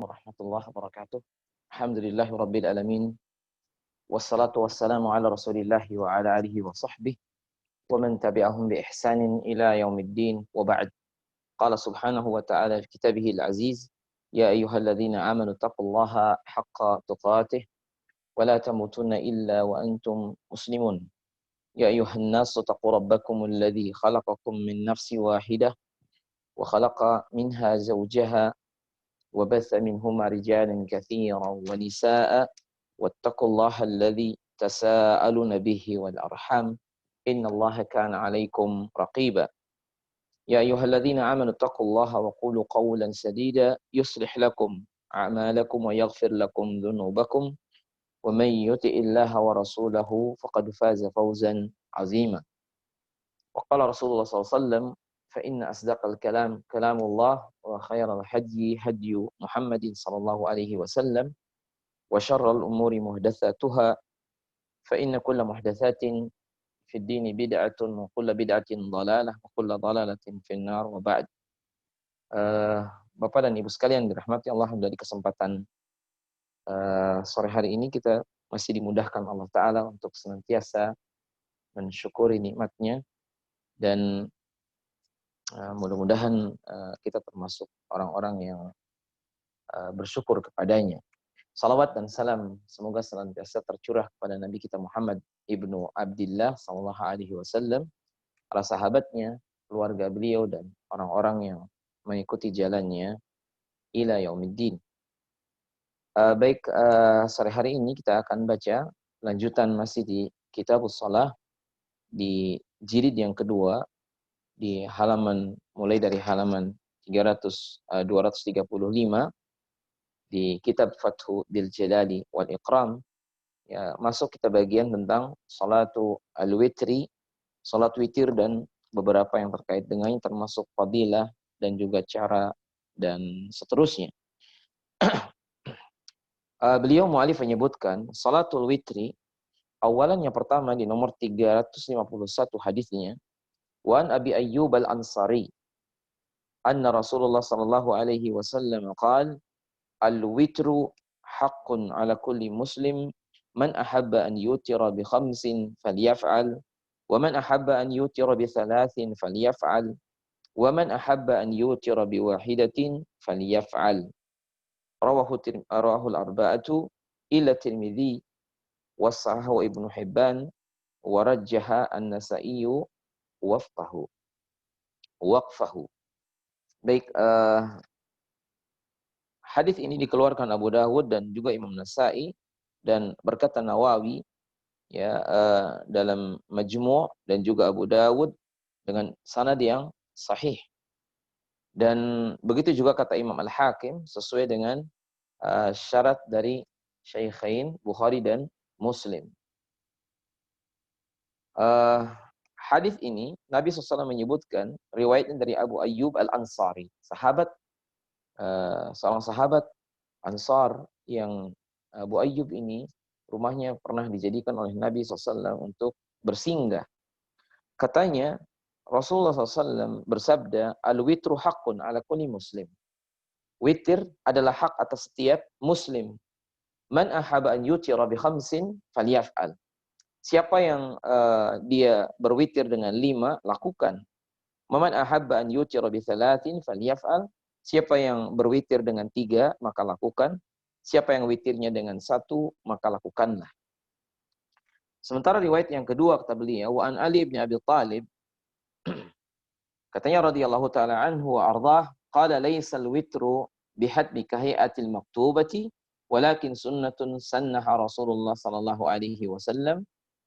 Warahmatullahi wabarakatuh. Alhamdulillahi rabbil alamin. Wassalatu wassalamu ala rasulillahi wa ala alihi wa sahbihi wa man tabi'ahum bi ihsanin ila yaumiddin wa ba'd. Qala subhanahu wa ta'ala fi kitabihil aziz, ya ayyuhalladzina amanu taqullaha haqqa tuqatih wa la tamutunna illa wa antum muslimun. Ya ayyuhan nasu taqu rabbakumul ladzi khalaqakum min nafsin wahidah wa khalaqa minha zawjaha وبث منهما رجالا كثيرا ونساء واتقوا الله الذي تساءلون به والأرحام إن الله كان عليكم رقيبا يا أيها الذين آمنوا اتقوا الله وقولوا قولا سديدا يصلح لكم أعمالكم ويغفر لكم ذنوبكم ومن يطع الله ورسوله فقد فاز فوزا عظيما وقال رسول الله صلى الله عليه وسلم فإن أصدق الكلام كلام الله وخير الهدي هدي محمد صلى الله عليه وسلم وشر الأمور محدثاتها فإن كل محدثات في الدين بدعة وكل بدعة ضلالة وكل ضلالة في النار وبعد. Bapak dan Ibu sekalian dirahmati Allah, dari kesempatan sore hari ini kita masih dimudahkan Allah Ta'ala untuk senantiasa mensyukuri nikmatnya, dan mudah-mudahan kita termasuk orang-orang yang bersyukur kepadanya. Salawat dan salam semoga senantiasa tercurah kepada Nabi kita Muhammad ibnu Abdillah sallallahu alaihi wasallam, para sahabatnya, keluarga beliau, dan orang-orang yang mengikuti jalannya ila yaumiddin. Sore hari ini kita akan baca lanjutan masih di Kitabus Shalah di jilid yang kedua, di halaman mulai dari halaman 235 di kitab Fathu Dzil Jalali wal Ikram, ya, masuk kita bagian tentang salatu al-witri, salat witir dan beberapa yang terkait dengannya, termasuk fadilah dan juga cara dan seterusnya. Beliau mu'alif menyebutkan salatul witri, awalan yang pertama di nomor 351 hadisnya, Wan Abi Ayyub al-Ansari anna Rasulullah sallallahu alaihi wasallam qala al-witru haqqun ala kulli muslim man ahabba an yutira bi khamsin falyaf'al wa man ahabba an yutira bi thalathin falyaf'al wa man ahabba an yutira bi wahidatin falyaf'al. Rawahu al-arba'atu illa Tirmidzi wa sahahu Ibnu Hibban wa rajjaha an-Nasa'i waqfahu. Baik, hadis ini dikeluarkan Abu Dawud dan juga Imam Nasa'i, dan berkata Nawawi, ya, dalam Majmu' dan juga Abu Dawud dengan sanad yang sahih. Dan begitu juga kata Imam Al-Hakim sesuai dengan syarat dari Syaikhain Bukhari dan Muslim. Hadis ini Nabi SAW menyebutkan riwayatnya dari Abu Ayyub al-Ansari, seorang sahabat Ansar yang Abu Ayyub ini rumahnya pernah dijadikan oleh Nabi SAW untuk bersinggah. Katanya Rasulullah SAW bersabda, al-witru haqqun ala kulli muslim. Witir adalah hak atas setiap muslim. Man ahaba an yutira bi khamsin falyaf'al. Siapa yang dia berwitir dengan 5, lakukan. Man ahabba an yutira bi thalathin falyaf'al. Siapa yang berwitir dengan 3, maka lakukan. Siapa yang witirnya dengan 1, maka lakukanlah. Sementara riwayat yang kedua kata beliau, wa an Ali bin Abi Thalib, katanya radhiyallahu taala anhu wa ardhah, qala laysal witru bihadmi kahi'atil maktubati walakin sunnatun sannaha Rasulullah sallallahu alaihi wasallam.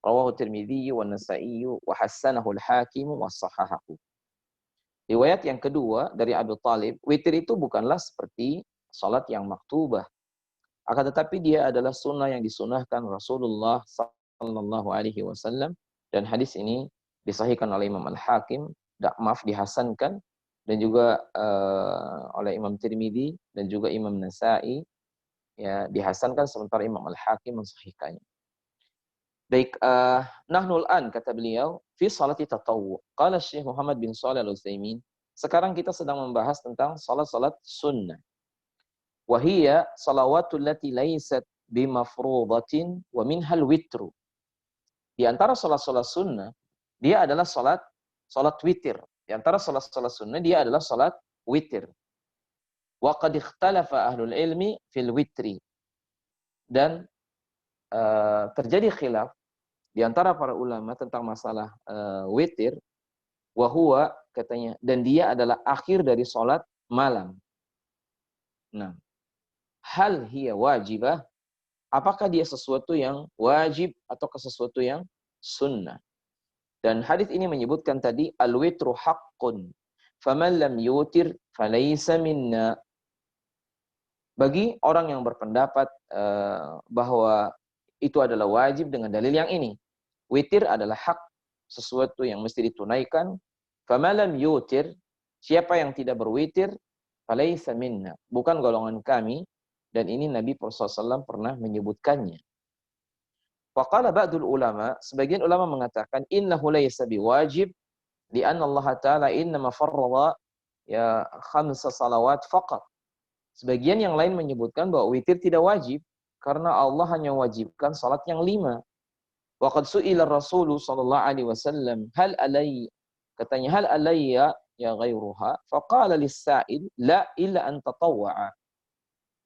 Rawahu Tirmidzi wa Nasa'i wa hassanahu al-Hakim wa sahahahu. Riwayat yang kedua dari Abu Thalib, witir itu bukanlah seperti salat yang maktubah, akan tetapi dia adalah sunnah yang disunahkan Rasulullah sallallahu alaihi wasallam, dan hadis ini disahihkan oleh Imam Al-Hakim, dihasankan, dan juga oleh Imam Tirmidzi dan juga Imam Nasa'i, ya, dihasankan, sementara Imam Al-Hakim mensahihkannya. Baik, nahnul an, kata beliau, fi salati tatawwu. Qala Syekh Muhammad bin Shalih Al-Utsaimin, sekarang kita sedang membahas tentang salat-salat sunnah. Wa hiya salawatul lati laysat bimafruḍatin wa minhal witru. Di antara salat-salat sunnah, dia adalah salat witir. Di antara salat-salat sunnah dia adalah salat witir. Wa qad ikhtalafa ahlul ilmi fil witri. Dan terjadi khilaf di antara para ulama tentang masalah witir, wa huwa katanya, dan dia adalah akhir dari salat malam. Nah, hal hiya wajibah, apakah dia sesuatu yang wajib atau sesuatu yang sunnah? Dan hadis ini menyebutkan tadi al-witru haqqun faman lam yutir falaysa minna. Bagi orang yang berpendapat bahwa itu adalah wajib dengan dalil yang ini. Witir adalah hak, sesuatu yang mesti ditunaikan. Faman lam yutir, siapa yang tidak berwitir, falaysa minna, bukan golongan kami. Dan ini Nabi SAW pernah menyebutkannya. Faqala ba'dul ulama, sebagian ulama mengatakan innahu laysa biwajib li'anna Allah Ta'ala innama farradha ya 5 salawat faqat. Sebagian yang lain menyebutkan bahwa witir tidak wajib karena Allah hanya wajibkan salat yang 5. Wa qad su'ila Rasul sallallahu alaihi wasallam hal alai, katanya hal alayya ya ghairuha, faqala lis-sa'il la illa an tatawwa'a.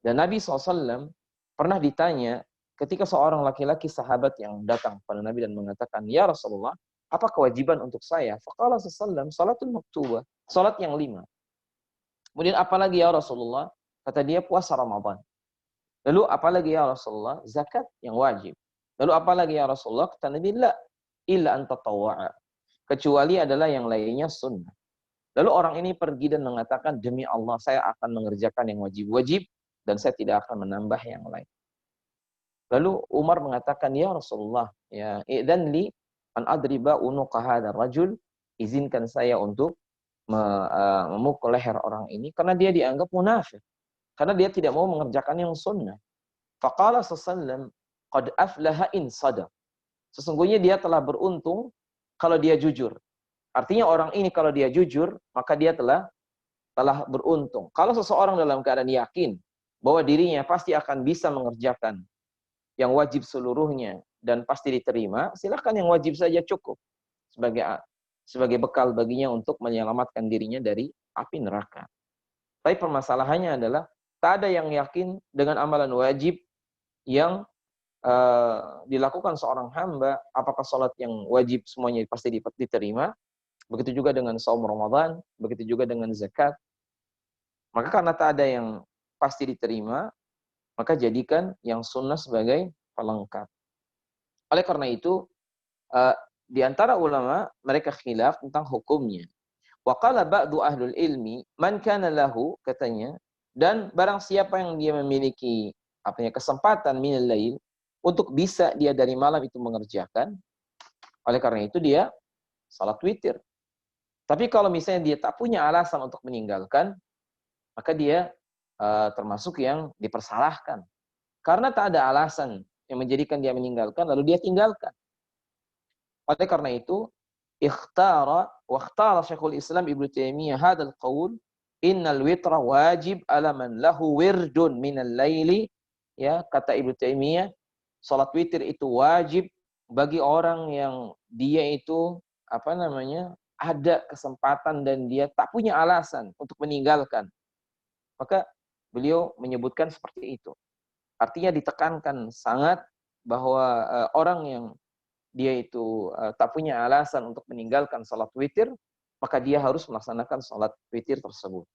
Dan Nabi SAW pernah ditanya ketika seorang laki-laki sahabat yang datang kepada Nabi dan mengatakan, ya Rasulullah, apa kewajiban untuk saya? Faqala sallallahu salatul maktubah, salat yang 5. Kemudian apalagi ya Rasulullah? Kata dia puasa Ramadan. Lalu apalagi ya Rasulullah? Zakat yang wajib. Lalu apalagi ya Rasulullah? Kata Nabi, la illa an tatawwa'a, kecuali adalah yang lainnya sunnah. Lalu orang ini pergi dan mengatakan, demi Allah saya akan mengerjakan yang wajib-wajib dan saya tidak akan menambah yang lain. Lalu Umar mengatakan, ya Rasulullah, ya idzan li an adriba unuqa hadzal rajul, izinkan saya untuk memukul leher orang ini karena dia dianggap munafik. Karena dia tidak mau mengerjakan yang sunnah. Faqala sallallahu qad aflaha in sadaq. Sesungguhnya dia telah beruntung kalau dia jujur. Artinya orang ini kalau dia jujur, maka dia telah beruntung. Kalau seseorang dalam keadaan yakin bahwa dirinya pasti akan bisa mengerjakan yang wajib seluruhnya dan pasti diterima, silakan yang wajib saja cukup sebagai bekal baginya untuk menyelamatkan dirinya dari api neraka. Tapi permasalahannya adalah tak ada yang yakin dengan amalan wajib yang dilakukan seorang hamba, apakah sholat yang wajib semuanya pasti diterima, begitu juga dengan saum Ramadan, begitu juga dengan zakat. Maka karena tak ada yang pasti diterima, maka jadikan yang sunnah sebagai pelengkap. Oleh karena itu, di antara ulama, mereka khilaf tentang hukumnya. Wa qala ba'du ahlul ilmi, man kana lahu, katanya, dan barang siapa yang dia memiliki kesempatan minal lail, untuk bisa dia dari malam itu mengerjakan, oleh karena itu dia salat witir. Tapi kalau misalnya dia tak punya alasan untuk meninggalkan, maka dia termasuk yang dipersalahkan. Karena tak ada alasan yang menjadikan dia meninggalkan, lalu dia tinggalkan. Oleh karena itu, ikhtara Syekhul Islam Ibnu Taimiyah hadzal qaul, innal witra wajib ala man lahu wirdun minal laili, ya, kata Ibnu Taimiyah, salat witir itu wajib bagi orang yang dia itu ada kesempatan dan dia tak punya alasan untuk meninggalkan. Maka beliau menyebutkan seperti itu. Artinya ditekankan sangat bahwa orang yang dia itu tak punya alasan untuk meninggalkan salat witir, maka dia harus melaksanakan salat witir tersebut.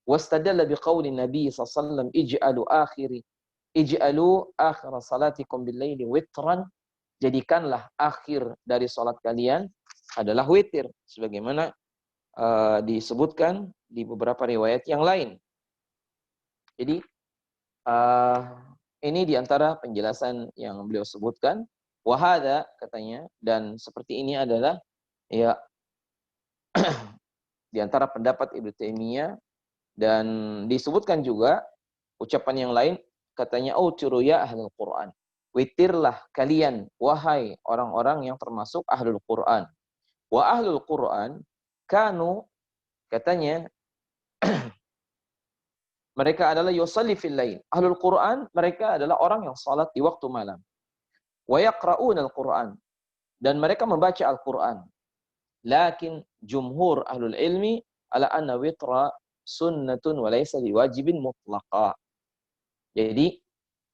Wastadalla biqauli Nabi sallallahu alaihi wasallam, ij'alu akhir salatikum bil-laili witran, jadikanlah akhir dari salat kalian adalah witir, sebagaimana disebutkan di beberapa riwayat yang lain. Jadi ini diantara penjelasan yang beliau sebutkan. Wahada, katanya, dan seperti ini adalah ya diantara pendapat Ibnu Taimiyah, dan disebutkan juga ucapan yang lain, katanya, autiru ya ahlul Quran, witirlah kalian wahai orang-orang yang termasuk ahlul Quran. Wa ahlul Quran kanu, katanya, Mereka adalah yusalli fil lail. Ahlul Quran, mereka adalah orang yang salat di waktu malam. Wa yaqra'una al-Quran. Dan mereka membaca Al-Quran. Lakin jumhur ahlul ilmi ala anna witra sunnatun wa laysa biwajibin mutlaqa. Jadi,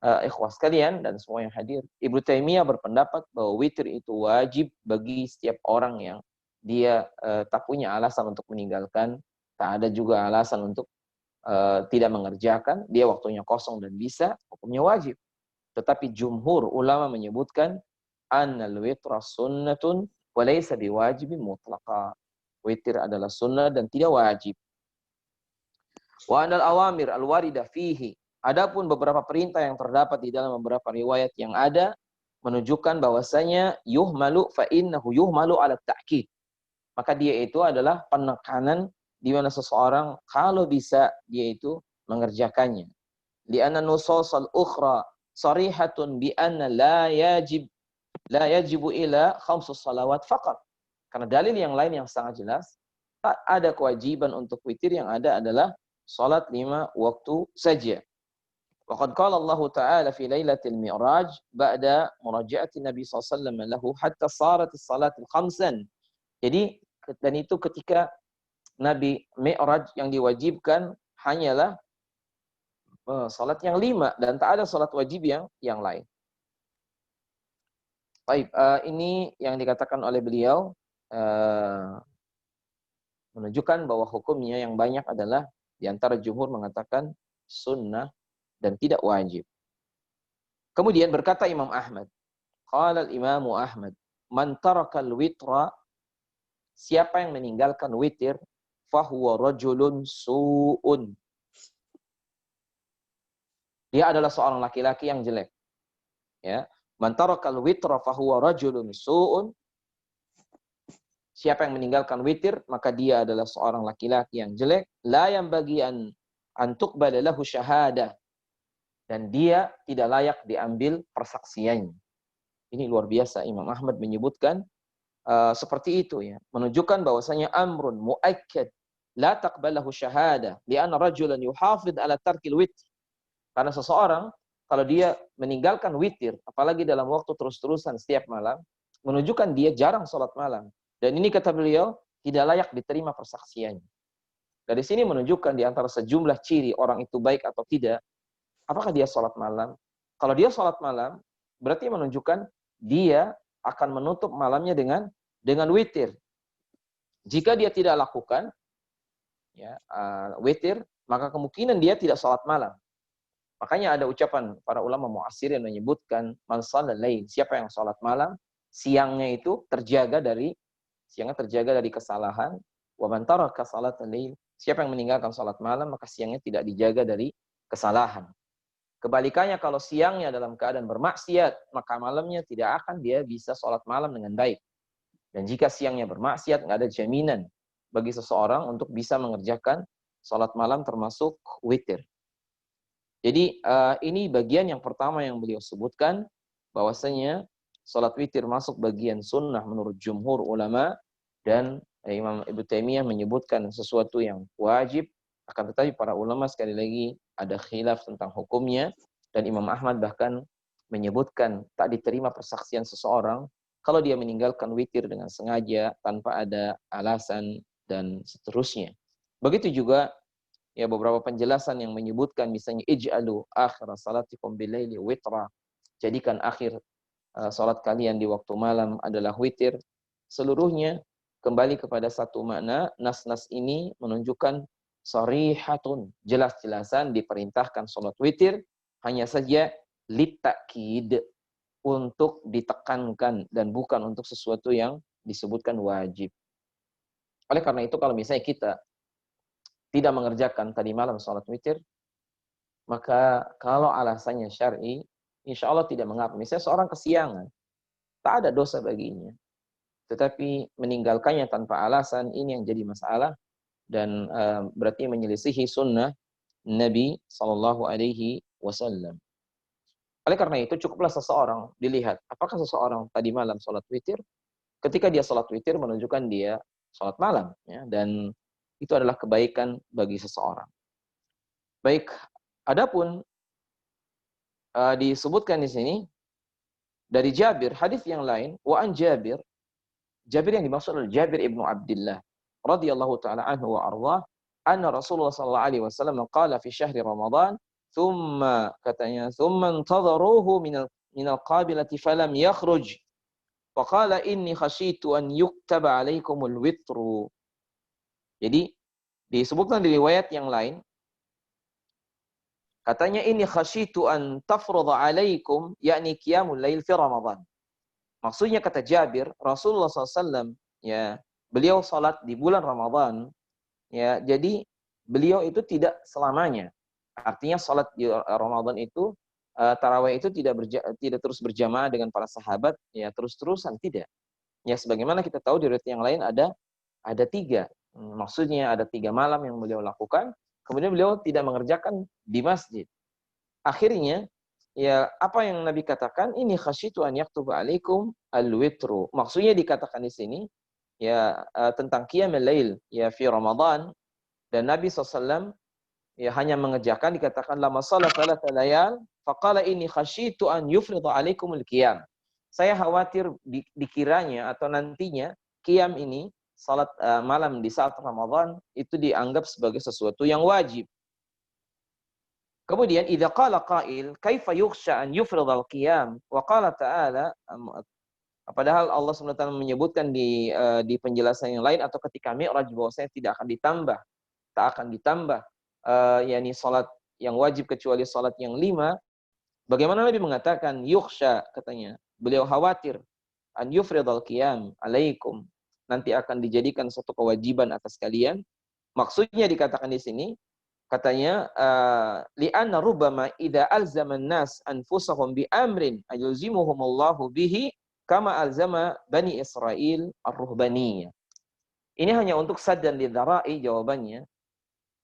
ikhwah sekalian dan semua yang hadir, Ibnu Taimiyah berpendapat bahwa witir itu wajib bagi setiap orang yang dia tak punya alasan untuk meninggalkan, tak ada juga alasan untuk tidak mengerjakan, dia waktunya kosong dan bisa, hukumnya wajib. Tetapi jumhur ulama menyebutkan annal witra sunnatun wa laysa biwajibin mutlaqa. Witir adalah sunnah dan tidak wajib. Wa anal awamir al-waridah fihi. Adapun beberapa perintah yang terdapat di dalam beberapa riwayat yang ada menunjukkan bahwasanya yuhmalu fa innahu yuhmalu ala ta'kid. Maka dia itu adalah penekanan di mana seseorang kalau bisa dia itu mengerjakannya. Li'anna nusasal ukhra sarihatun bi anna la yajibu ila khamsus salawat faqat. Karena dalil yang lain yang sangat jelas, tak ada kewajiban untuk witir, yang ada adalah salat 5 waktu saja. Waqad qala Allah Ta'ala fi lailatul mi'raj ba'da murajaati Nabi SAW lahu hatta sarat as-salatul khamsan. Jadi, dan itu ketika Nabi Mi'raj yang diwajibkan hanyalah salat yang 5 dan tak ada salat wajib yang lain. Baik, ini yang dikatakan oleh beliau menunjukkan bahwa hukumnya yang banyak adalah di antara jumhur mengatakan sunnah dan tidak wajib. Kemudian berkata Imam Ahmad, qala al-Imamu Ahmad, man tarakal witra, siapa yang meninggalkan witir, fahuwa rajulun su'un. Dia adalah seorang laki-laki yang jelek. Ya, man tarakal witra fahuwa rajulun su'un. Siapa yang meninggalkan witir, maka dia adalah seorang laki-laki yang jelek. La yanbaghi an tuqbala lahu syahadah. Dan dia tidak layak diambil persaksiannya. Ini luar biasa, Imam Ahmad menyebutkan seperti itu, ya, menunjukkan bahwasanya amrun muakkad la taqbalahu syahadah li'anna rajulan yuhafidh ala tarkil witr. Karena seseorang kalau dia meninggalkan witir, apalagi dalam waktu terus-terusan setiap malam, menunjukkan dia jarang sholat malam. Dan ini kata beliau tidak layak diterima persaksiannya. Dari sini menunjukkan di antara sejumlah ciri orang itu baik atau tidak, apakah dia sholat malam. Kalau dia sholat malam, berarti menunjukkan dia akan menutup malamnya dengan witir. Jika dia tidak lakukan ya, witir, maka kemungkinan dia tidak sholat malam. Makanya ada ucapan para ulama mu'asir yang menyebutkan man shallal lail, siapa yang sholat malam, siangnya itu terjaga dari kesalahan. Wa man taraka shalatal lail, siapa yang meninggalkan sholat malam, maka siangnya tidak dijaga dari kesalahan. Kebalikannya, kalau siangnya dalam keadaan bermaksiat, maka malamnya tidak akan dia bisa sholat malam dengan baik. Dan jika siangnya bermaksiat, nggak ada jaminan bagi seseorang untuk bisa mengerjakan sholat malam termasuk witir. Jadi ini bagian yang pertama yang beliau sebutkan, bahwasanya sholat witir masuk bagian sunnah menurut jumhur ulama, dan Imam Ibnu Taimiyah menyebutkan sesuatu yang wajib. Akan tetapi para ulama sekali lagi ada khilaf tentang hukumnya, dan Imam Ahmad bahkan menyebutkan tak diterima persaksian seseorang kalau dia meninggalkan witir dengan sengaja tanpa ada alasan dan seterusnya. Begitu juga ya beberapa penjelasan yang menyebutkan misalnya ij'alu akhir salatikum bilaili witra, jadikan akhir salat kalian di waktu malam adalah witir. Seluruhnya kembali kepada satu makna. Nas-nas ini menunjukkan sharihatun, jelas-jelasan diperintahkan salat witir, hanya saja litakid, untuk ditekankan dan bukan untuk sesuatu yang disebutkan wajib. Oleh karena itu kalau misalnya kita tidak mengerjakan tadi malam salat witir, maka kalau alasannya syar'i, insya Allah tidak mengapa. Misalnya seorang kesiangan, tak ada dosa baginya. Tetapi meninggalkannya tanpa alasan, ini yang jadi masalah, dan berarti menyelisihi sunnah Nabi SAW. Oleh karena itu cukuplah seseorang dilihat, apakah seseorang tadi malam sholat witir. Ketika dia sholat witir menunjukkan dia sholat malam, ya, dan itu adalah kebaikan bagi seseorang. Baik, adapun disebutkan di sini dari Jabir, hadis yang lain, wa an Jabir, Jabir yang dimaksud adalah Jabir ibnu Abdullah radhiyallahu taala anhu wa arwah, anna Rasulullah sallallahu alaihi wasallam qala fi syahri Ramadan, thumma katanya, thumma intadharuhu minal qabilati falam yakhruj. Faqala inni khasyitu an yuktaba alaikumul witru. Jadi disebutkan di riwayat yang lain, katanya ini khasyitu an tafrudha alaikum, yakni qiyamul lail fi Ramadan. Maksudnya kata Jabir, Rasulullah SAW, ya, beliau salat di bulan Ramadan, ya, jadi beliau itu tidak selamanya. Artinya salat di Ramadan itu, tarawih itu tidak terus berjamaah dengan para sahabat, ya, terus-terusan, tidak. Ya, sebagaimana kita tahu di riwayat yang lain ada 3. Maksudnya ada 3 malam yang beliau lakukan, kemudian beliau tidak mengerjakan di masjid. Akhirnya, ya, apa yang Nabi katakan, ini khasyitu an yaktuba alaikum al-witru. Maksudnya dikatakan di sini, ya, tentang qiyamul lail, ya, fi Ramadan, dan Nabi SAW, ya, hanya mengerjakan, dikatakan lama salat thalatha layal, faqala ini khasyitu an yufridha alaikum al-qiyam. Saya khawatir dikiranya atau nantinya qiyam ini, salat malam di saat Ramadan, itu dianggap sebagai sesuatu yang wajib. Kemudian idza qala qail kaifa yukhsha an yufridhal qiyam wa qala ta'ala, padahal Allah SWT menyebutkan di penjelasan yang lain atau ketika Mi'raj bahwasanya tak akan ditambah yakni salat yang wajib kecuali salat yang 5. Bagaimana Nabi mengatakan yukhsha, katanya beliau khawatir an yufridhal qiyam alaikum, nanti akan dijadikan suatu kewajiban atas kalian. Maksudnya dikatakan di sini, katanya li'anna rubbama idza alzama an-nas anfusahum bi amrin ayulzimuhumullahu bihi kama alzama Bani Israil ar-ruhbaniyah. Ini hanya untuk sad dan lidzara'i jawabannya.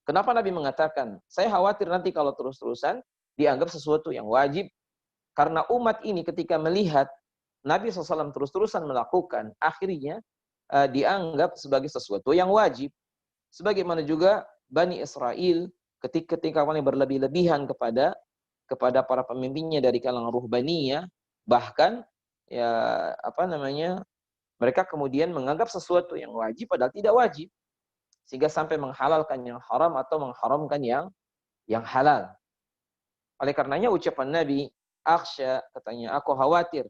Kenapa Nabi mengatakan, saya khawatir nanti kalau terus-terusan dianggap sesuatu yang wajib, karena umat ini ketika melihat Nabi SAW terus-terusan melakukan, akhirnya dianggap sebagai sesuatu yang wajib. Sebagaimana juga Bani Israel ketika mereka berlebih-lebihan kepada para pemimpinnya dari kalangan ruhbaniyah, bahkan ya mereka kemudian menganggap sesuatu yang wajib padahal tidak wajib, sehingga sampai menghalalkan yang haram atau mengharamkan yang halal. Oleh karenanya ucapan Nabi, akhsya, katanya aku khawatir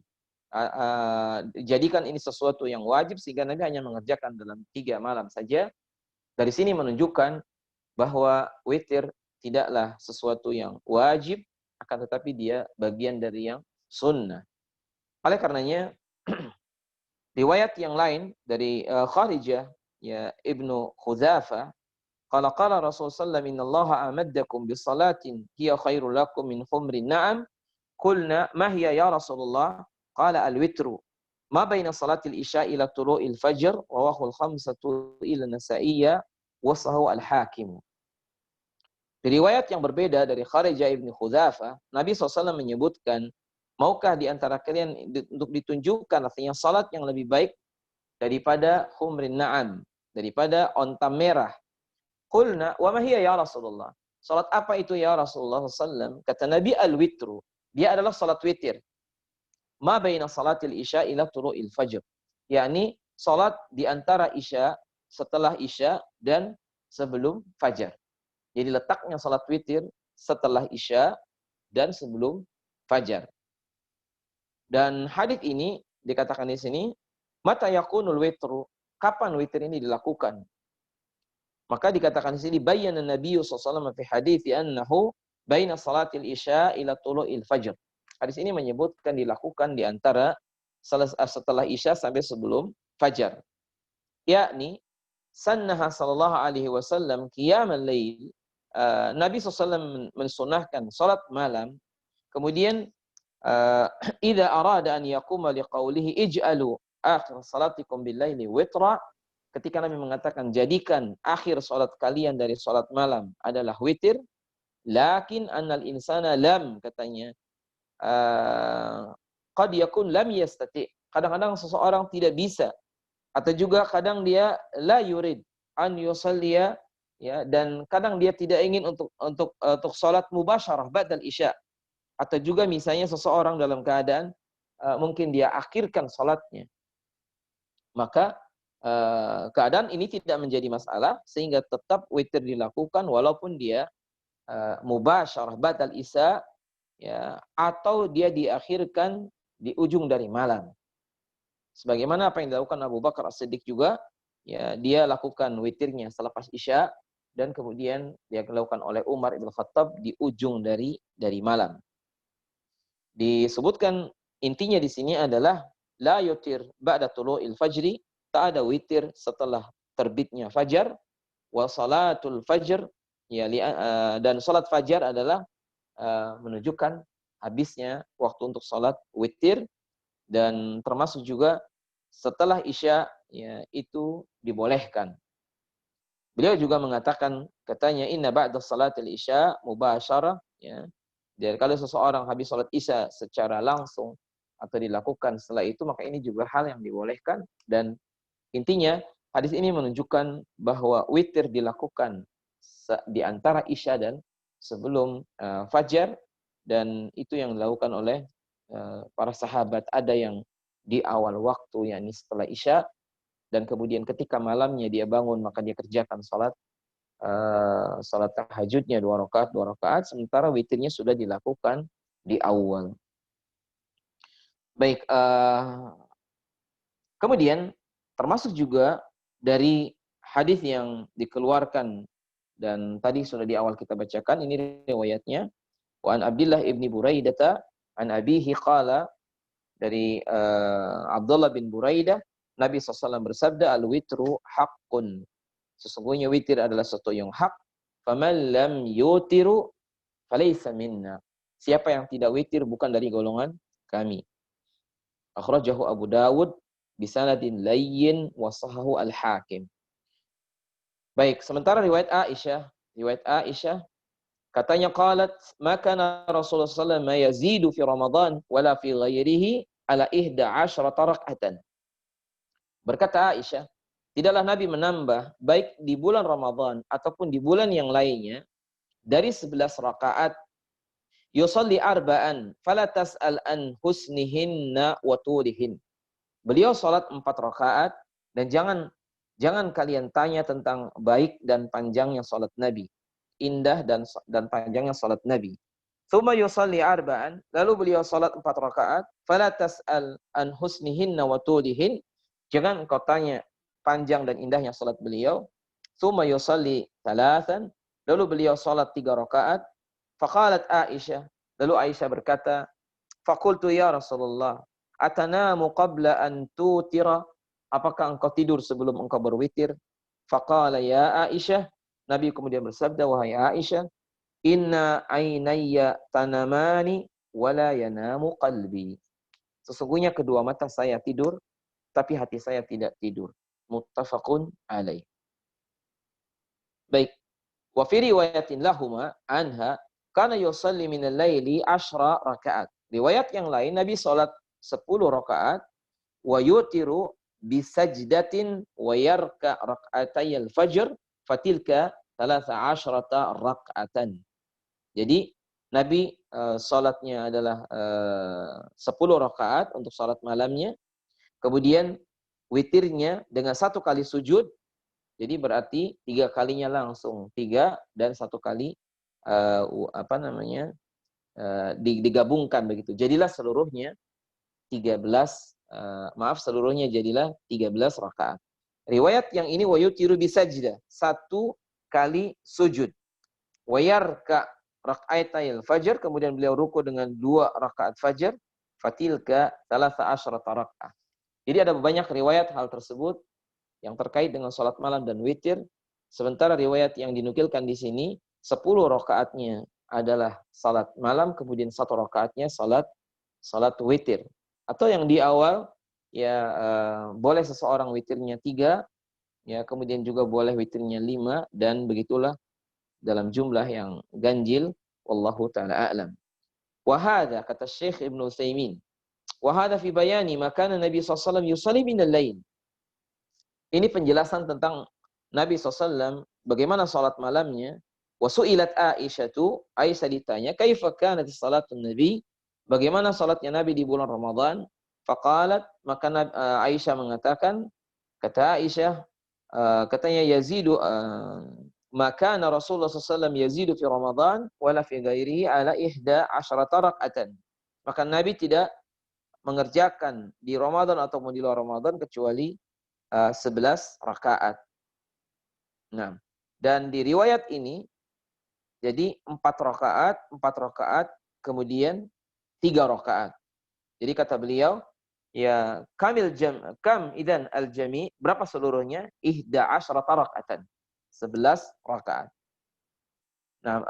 jadikan ini sesuatu yang wajib, sehingga Nabi hanya mengerjakan dalam 3 malam saja. Dari sini menunjukkan bahwa witir tidaklah sesuatu yang wajib, akan tetapi dia bagian dari yang sunnah. Oleh karenanya, riwayat yang lain dari Kharijah, ya, Ibnu Khudzafah, qala Rasul sallallahu alaihi wasallam, innallaha amaddakum bisalatin hiya khairul lakum min humrin na'am. Qulna ma hiya ya Rasulullah? Qala al-witru ma baina salatil isya ila tulu'il fajr, rawahu al-khamsatu ila Nasaiyya wa sahahu al-Hakim. Di riwayat yang berbeda dari Kharijah ibn Khudzafah, Nabi SAW menyebutkan, maukah di antara kalian untuk ditunjukkan artinya salat yang lebih baik daripada humrin na'am, daripada onta merah. Qulna wa ma hiya ya Rasulullah? Salat apa itu ya Rasulullah SAW? Kata Nabi, al-witru. Dia adalah salat witir. Ma baina salatil isya ila tulu'il fajr. Yakni salat di antara isya, setelah isya dan sebelum fajar. Jadi letaknya salat witir setelah isya dan sebelum fajar. Dan hadits ini dikatakan di sini, mata yakunul witru, kapan witir ini dilakukan? Maka dikatakan di sini, bayyana Nabi sallallahu alaihi wasallam fi hadithi annahu baina salatil isya ila tulu'il fajr. Hadis ini menyebutkan dilakukan di antara setelah isya sampai sebelum fajar. Yakni sannaha sallallahu alaihi wasallam qiyamul lail. Nabi SAW mensunahkan salat malam. Kemudian idza arada an yaquma liqaulihi ij'alu akhir salatikum bil-laili witra. Ketika Nabi mengatakan jadikan akhir salat kalian dari salat malam adalah witir, lakin annal insana lam, katanya qad yakun lam yastati. Kadang-kadang seseorang tidak bisa, atau juga kadang dia la yurid an yusalliya ya, dan kadang dia tidak ingin untuk salat mubasyarah ba'dal isya, atau juga misalnya seseorang dalam keadaan mungkin dia akhirkan salatnya, maka keadaan ini tidak menjadi masalah sehingga tetap witir dilakukan walaupun dia mubasyarah ba'dal isya, ya, atau dia diakhirkan di ujung dari malam. Sebagaimana apa yang dilakukan Abu Bakar As-Siddiq juga, ya, dia lakukan witirnya selepas isya dan kemudian dia dilakukan oleh Umar Ibn Khattab di ujung dari malam. Disebutkan intinya di sini adalah la yutir ba'da tulu'il fajri, tak ada witir setelah terbitnya fajar, wa salatul fajr, ya, dan salat fajar adalah menunjukkan habisnya waktu untuk salat witir, dan termasuk juga setelah isya, ya, itu dibolehkan. Beliau juga mengatakan, katanya inna ba'da salatil isya mubasyarah, ya. Dan kalau seseorang habis salat isya secara langsung atau dilakukan setelah itu, maka ini juga hal yang dibolehkan. Dan intinya hadis ini menunjukkan bahwa witir dilakukan di antara isya dan sebelum fajar, dan itu yang dilakukan oleh para sahabat. Ada yang di awal waktu, yakni setelah isya, dan kemudian ketika malamnya dia bangun maka dia kerjakan salat tahajudnya 2 rakaat, sementara witirnya sudah dilakukan di awal. Baik, kemudian termasuk juga dari hadis yang dikeluarkan dan tadi sudah di awal kita bacakan, ini riwayatnya, wa an Abdullah ibni Buraidah an abihi qala, dari Abdullah bin Buraidah, Nabi SAW bersabda, al-witru haqqun, sesungguhnya witir adalah sesuatu yang hak, faman lam yutiru falaysa minna, siapa yang tidak witir bukan dari golongan kami. Akhrajahu Abu Dawud bisanadin layyin wa sahahu al-Hakim. Baik, sementara riwayat Aisyah katanya qalat ma kana Rasulullah sallallahu alaihi wasallam yazidu fi Ramadan wala fi ghairihi ala 11 rak'atan. Berkata Aisyah, tidaklah Nabi menambah baik di bulan Ramadan ataupun di bulan yang lainnya dari 11 rakaat. Yusalli arba'an fala tas'al an husnihinna wa tulihin. Beliau salat 4 rakaat dan jangan kalian tanya tentang baik dan panjangnya salat Nabi, indah dan panjangnya salat Nabi. Tsumma yusalli arba'an, lalu beliau salat 4 rakaat, fala tas'al an husnihinna wa tulihin, jangan engkau tanya panjang dan indahnya salat beliau. Tsumma yusalli thalathan, lalu beliau salat 3 rakaat. Faqalat Aisyah, lalu Aisyah berkata, faqultu ya Rasulullah, atanamu qabla an tutira, apakah engkau tidur sebelum engkau berwitir? Faqala ya Aisyah, Nabi kemudian bersabda, wahai Aisyah, inna ainayya tanamani wala yanamu qalbi, sesungguhnya kedua mata saya tidur tapi hati saya tidak tidur. Muttafaqun alaih. Baik, wa fi riwayatin lahuma anha kana yusalli minal laili 10 rakaat. Riwayat yang lain Nabi salat 10 rakaat, wa yutiru bisajdatin wa yarka rak'atayil fajr fatilka 13 rak'atan. Jadi Nabi salatnya adalah 10 rakaat untuk salat malamnya, kemudian witirnya dengan 1 kali sujud, jadi berarti 3 kalinya langsung 3 dan 1 kali digabungkan begitu. Jadilah seluruhnya 13 rakaat. Riwayat yang ini wa yutiru bisajdah, 1 kali sujud. Wa yarka rak'atayil fajr, kemudian beliau ruku dengan 2 rakaat fajar, fatilka 13 raka'ah. Jadi ada banyak riwayat hal tersebut yang terkait dengan salat malam dan witir. Sementara riwayat yang dinukilkan di sini 10 rakaatnya adalah salat malam, kemudian 1 rakaatnya salat witir. Atau yang di awal, ya, boleh seseorang witirnya 3, ya, kemudian juga boleh witirnya 5, dan begitulah dalam jumlah yang ganjil, wallahu taala a'lam. Wa hadza, kata Syekh Ibnu Utsaimin, wa hadza fi bayani maka Nabi sallallahu alaihi wasallam yusalli minal lail. Ini penjelasan tentang Nabi SAW bagaimana salat malamnya. Wa su'ilat Aisyah ditanya, kaifa kanat salatun Nabi? Bagaimana salatnya Nabi di bulan Ramadan? Faqalat, maka Aisyah mengatakan, kata Aisyah, katanya yazidu maka Rasulullah SAW yazidu fi Ramadan wala fi ghairihi ala 11 raka'atan. Maka Nabi tidak mengerjakan di Ramadan ataupun di luar Ramadan kecuali 11 rakaat. Nah, dan di riwayat ini jadi 4 rakaat, kemudian 3 rakaat. Jadi kata beliau, ya kam idzan al-jami, berapa seluruhnya? 11 raka'atan. 11 rakaat. Nah,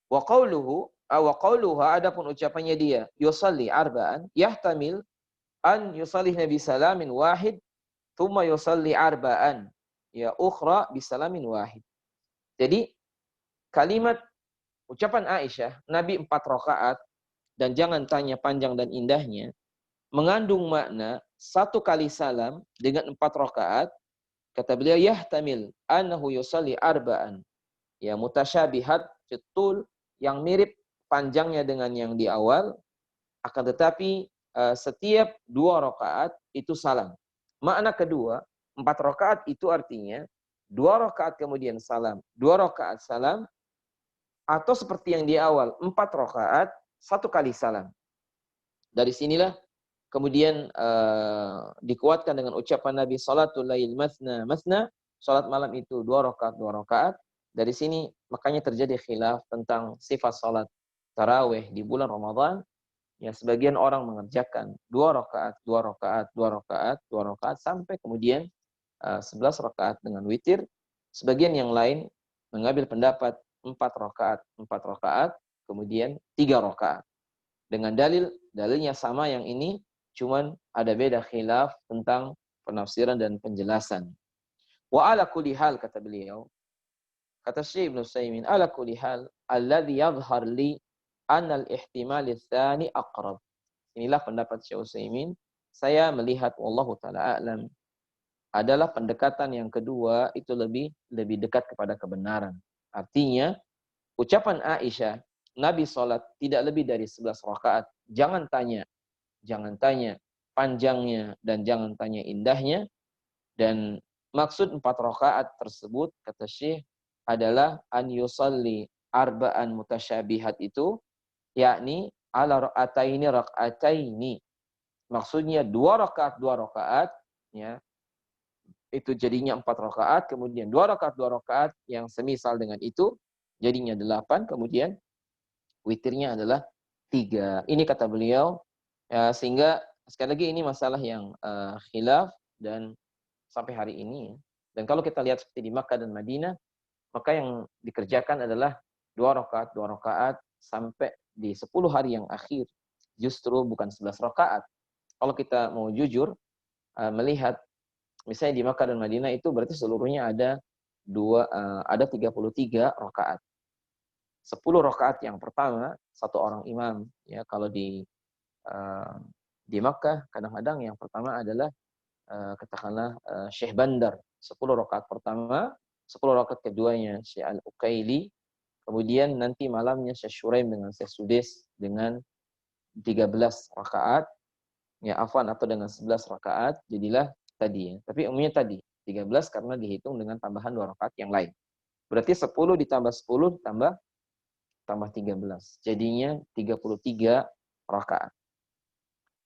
wa qauluha adapun ucapannya dia, yusalli arba'an, yahtamil an yusalli nabi salamin wahid, thumma yusalli arba'an, ya ukhra bisalamin wahid. Jadi kalimat ucapan Aisyah, Nabi 4 rakaat dan jangan tanya panjang dan indahnya, mengandung makna 1 kali salam dengan 4 rakaat. Kata beliau, yahtamil annahu yusalli arba'an, ya mutasyabihat fitul, yang mirip panjangnya dengan yang di awal, akan tetapi setiap 2 rakaat itu salam. Makna kedua, 4 rakaat itu artinya 2 rakaat kemudian salam, 2 rakaat salam, atau seperti yang di awal 4 rakaat 1 kali salam. Dari sinilah kemudian dikuatkan dengan ucapan Nabi, salatul lail masna masna, salat malam itu 2 rakaat 2 rakaat. Dari sini makanya terjadi khilaf tentang sifat salat tarawih di bulan Ramadan. Ya, sebagian orang mengerjakan 2 rakaat 2 rakaat 2 rakaat 2 rakaat sampai kemudian 11 rakaat dengan witir. Sebagian yang lain mengambil pendapat 4 rakaat 4 rakaat, kemudian 3 rakaat. Dengan dalilnya sama yang ini, cuman ada beda khilaf tentang penafsiran dan penjelasan. Wa ala kulli hal, kata beliau, kata Syekh Ibnu Utsaimin, ala kulli hal alladhi yadhhar li anna al-ihtimal ats-tsani aqrab. Inilah pendapat Syekh Utsaimin, saya melihat wallahu taala a'lam, adalah pendekatan yang kedua itu lebih dekat kepada kebenaran. Artinya, ucapan Aisyah, Nabi sholat tidak lebih dari 11 rakaat. Jangan tanya panjangnya dan jangan tanya indahnya. Dan maksud 4 rakaat tersebut, kata Syekh, adalah an yusalli arba'an mutasyabihat itu, yakni ala rak'ataini. Maksudnya 2 rakaat 2 rakaat, ya. Itu jadinya 4 rakaat, kemudian 2 rakaat 2 rakaat yang semisal dengan itu, jadinya 8, kemudian witirnya adalah 3. Ini kata beliau, ya, sehingga sekali lagi ini masalah yang khilaf dan sampai hari ini. Dan kalau kita lihat seperti di Makkah dan Madinah, maka yang dikerjakan adalah 2 rakaat sampai di 10 hari yang akhir. Justru bukan 11 rakaat. Kalau kita mau jujur melihat misalnya di Makkah dan Madinah itu berarti seluruhnya ada 33 rakaat. 10 rakaat yang pertama satu orang imam, ya. Kalau di Makkah kadang-kadang yang pertama adalah katakanlah Syekh Bandar, 10 rakaat pertama, 10 rakaat keduanya Syekh Al-Ukaili, kemudian nanti malamnya Syekh Shuraim dengan Syekh Sudais dengan 13 rakaat, ya afwan, atau dengan 11 rakaat, jadilah tadi, ya. Tapi umumnya tadi 13 karena dihitung dengan tambahan 2 rakaat yang lain. Berarti 10 ditambah 10 tambah 13. Jadinya 33 rakaat.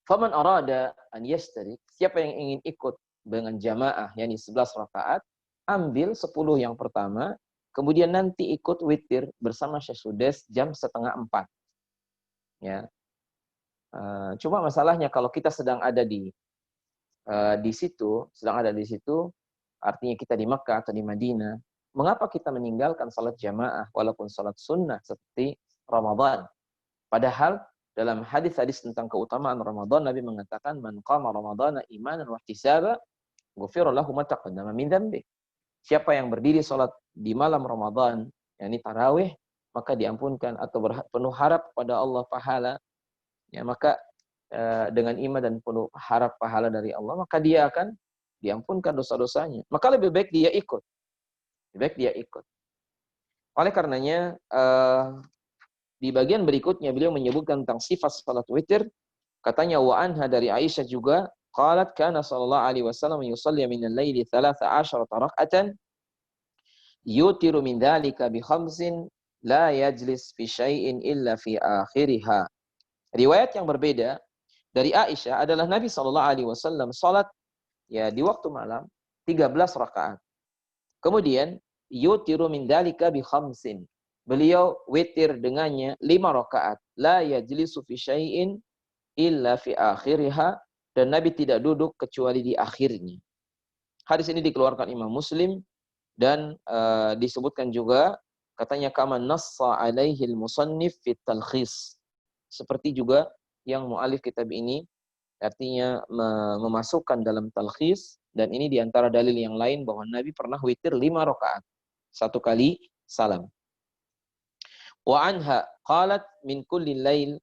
Faman arada an yastarik, siapa yang ingin ikut dengan jamaah yakni 11 rakaat, ambil 10 yang pertama, kemudian nanti ikut witir bersama Syekh Sudais jam 3:30. Ya. Cuma masalahnya kalau kita sedang ada di situ, artinya kita di Makkah atau di Madinah, mengapa kita meninggalkan salat jamaah walaupun salat sunnah seperti Ramadan? Padahal dalam hadis-hadis tentang keutamaan Ramadan, Nabi mengatakan, man qama ramadhana imanan wa ihtisaba, ghufira lahu ma taqaddama min dzambi. Siapa yang berdiri salat di malam Ramadan, yakni tarawih, maka diampunkan atau penuh harap pada Allah pahala, ya, maka dengan iman dan penuh harap pahala dari Allah, maka dia akan diampunkan dosa-dosanya. Maka lebih baik dia ikut. Lebih baik dia ikut. Oleh karenanya, di bagian berikutnya beliau menyebutkan tentang sifat salat witir. Katanya wa anha dari Aisyah juga, qalat kana sallallahu alaihi wasallam yusalli min al-laili 13 rak'atan yutiru min dzalika bi khamsin la yajlis fi syai'in illa fi akhiriha. Riwayat yang berbeda dari Aisyah adalah Nabi sallallahu alaihi wasallam salat ya di waktu malam 13 rakaat. Kemudian yutiru min dzalika bi khamsin. Beliau witir dengannya 5 rakaat. La yajlisu fi syai'in illa fi akhiriha, dan Nabi tidak duduk kecuali di akhirnya. Hadis ini dikeluarkan Imam Muslim dan disebutkan juga katanya kama nassa alaihi al-musannif fi talkhis. Seperti juga yang mualif kitab ini artinya memasukkan dalam talkhis, dan ini diantara dalil yang lain bahwa Nabi pernah witir 5 rakaat. 1 kali salam. Wa anha qalat min kulli lail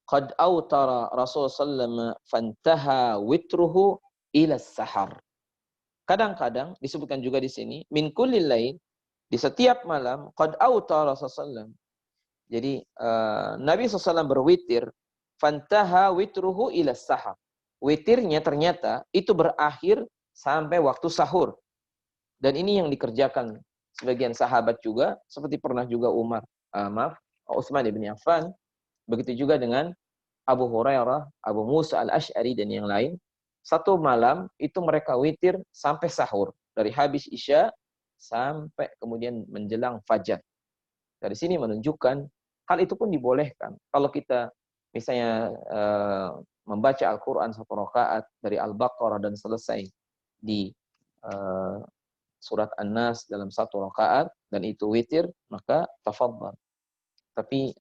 qad awtara Rasulullah sallallahu fantaha witruhu ila sahar. Kadang-kadang disebutkan juga di sini min kulli lail, di setiap malam, qad awtara Rasulullah. Jadi Nabi SAW berwitir, fantaha witruhu ila sahar. Witirnya ternyata itu berakhir sampai waktu sahur. Dan ini yang dikerjakan sebagian sahabat juga, seperti pernah juga Utsman bin Affan, begitu juga dengan Abu Hurairah, Abu Musa al-Asy'ari dan yang lain. Satu malam itu mereka witir sampai sahur, dari habis Isya sampai kemudian menjelang fajar. Dari sini menunjukkan hal itu pun dibolehkan. Kalau kita misalnya membaca Al-Quran 1 rakaat dari Al-Baqarah dan selesai di surat An-Nas dalam 1 rakaat dan itu witir, maka tafadhal. Tapi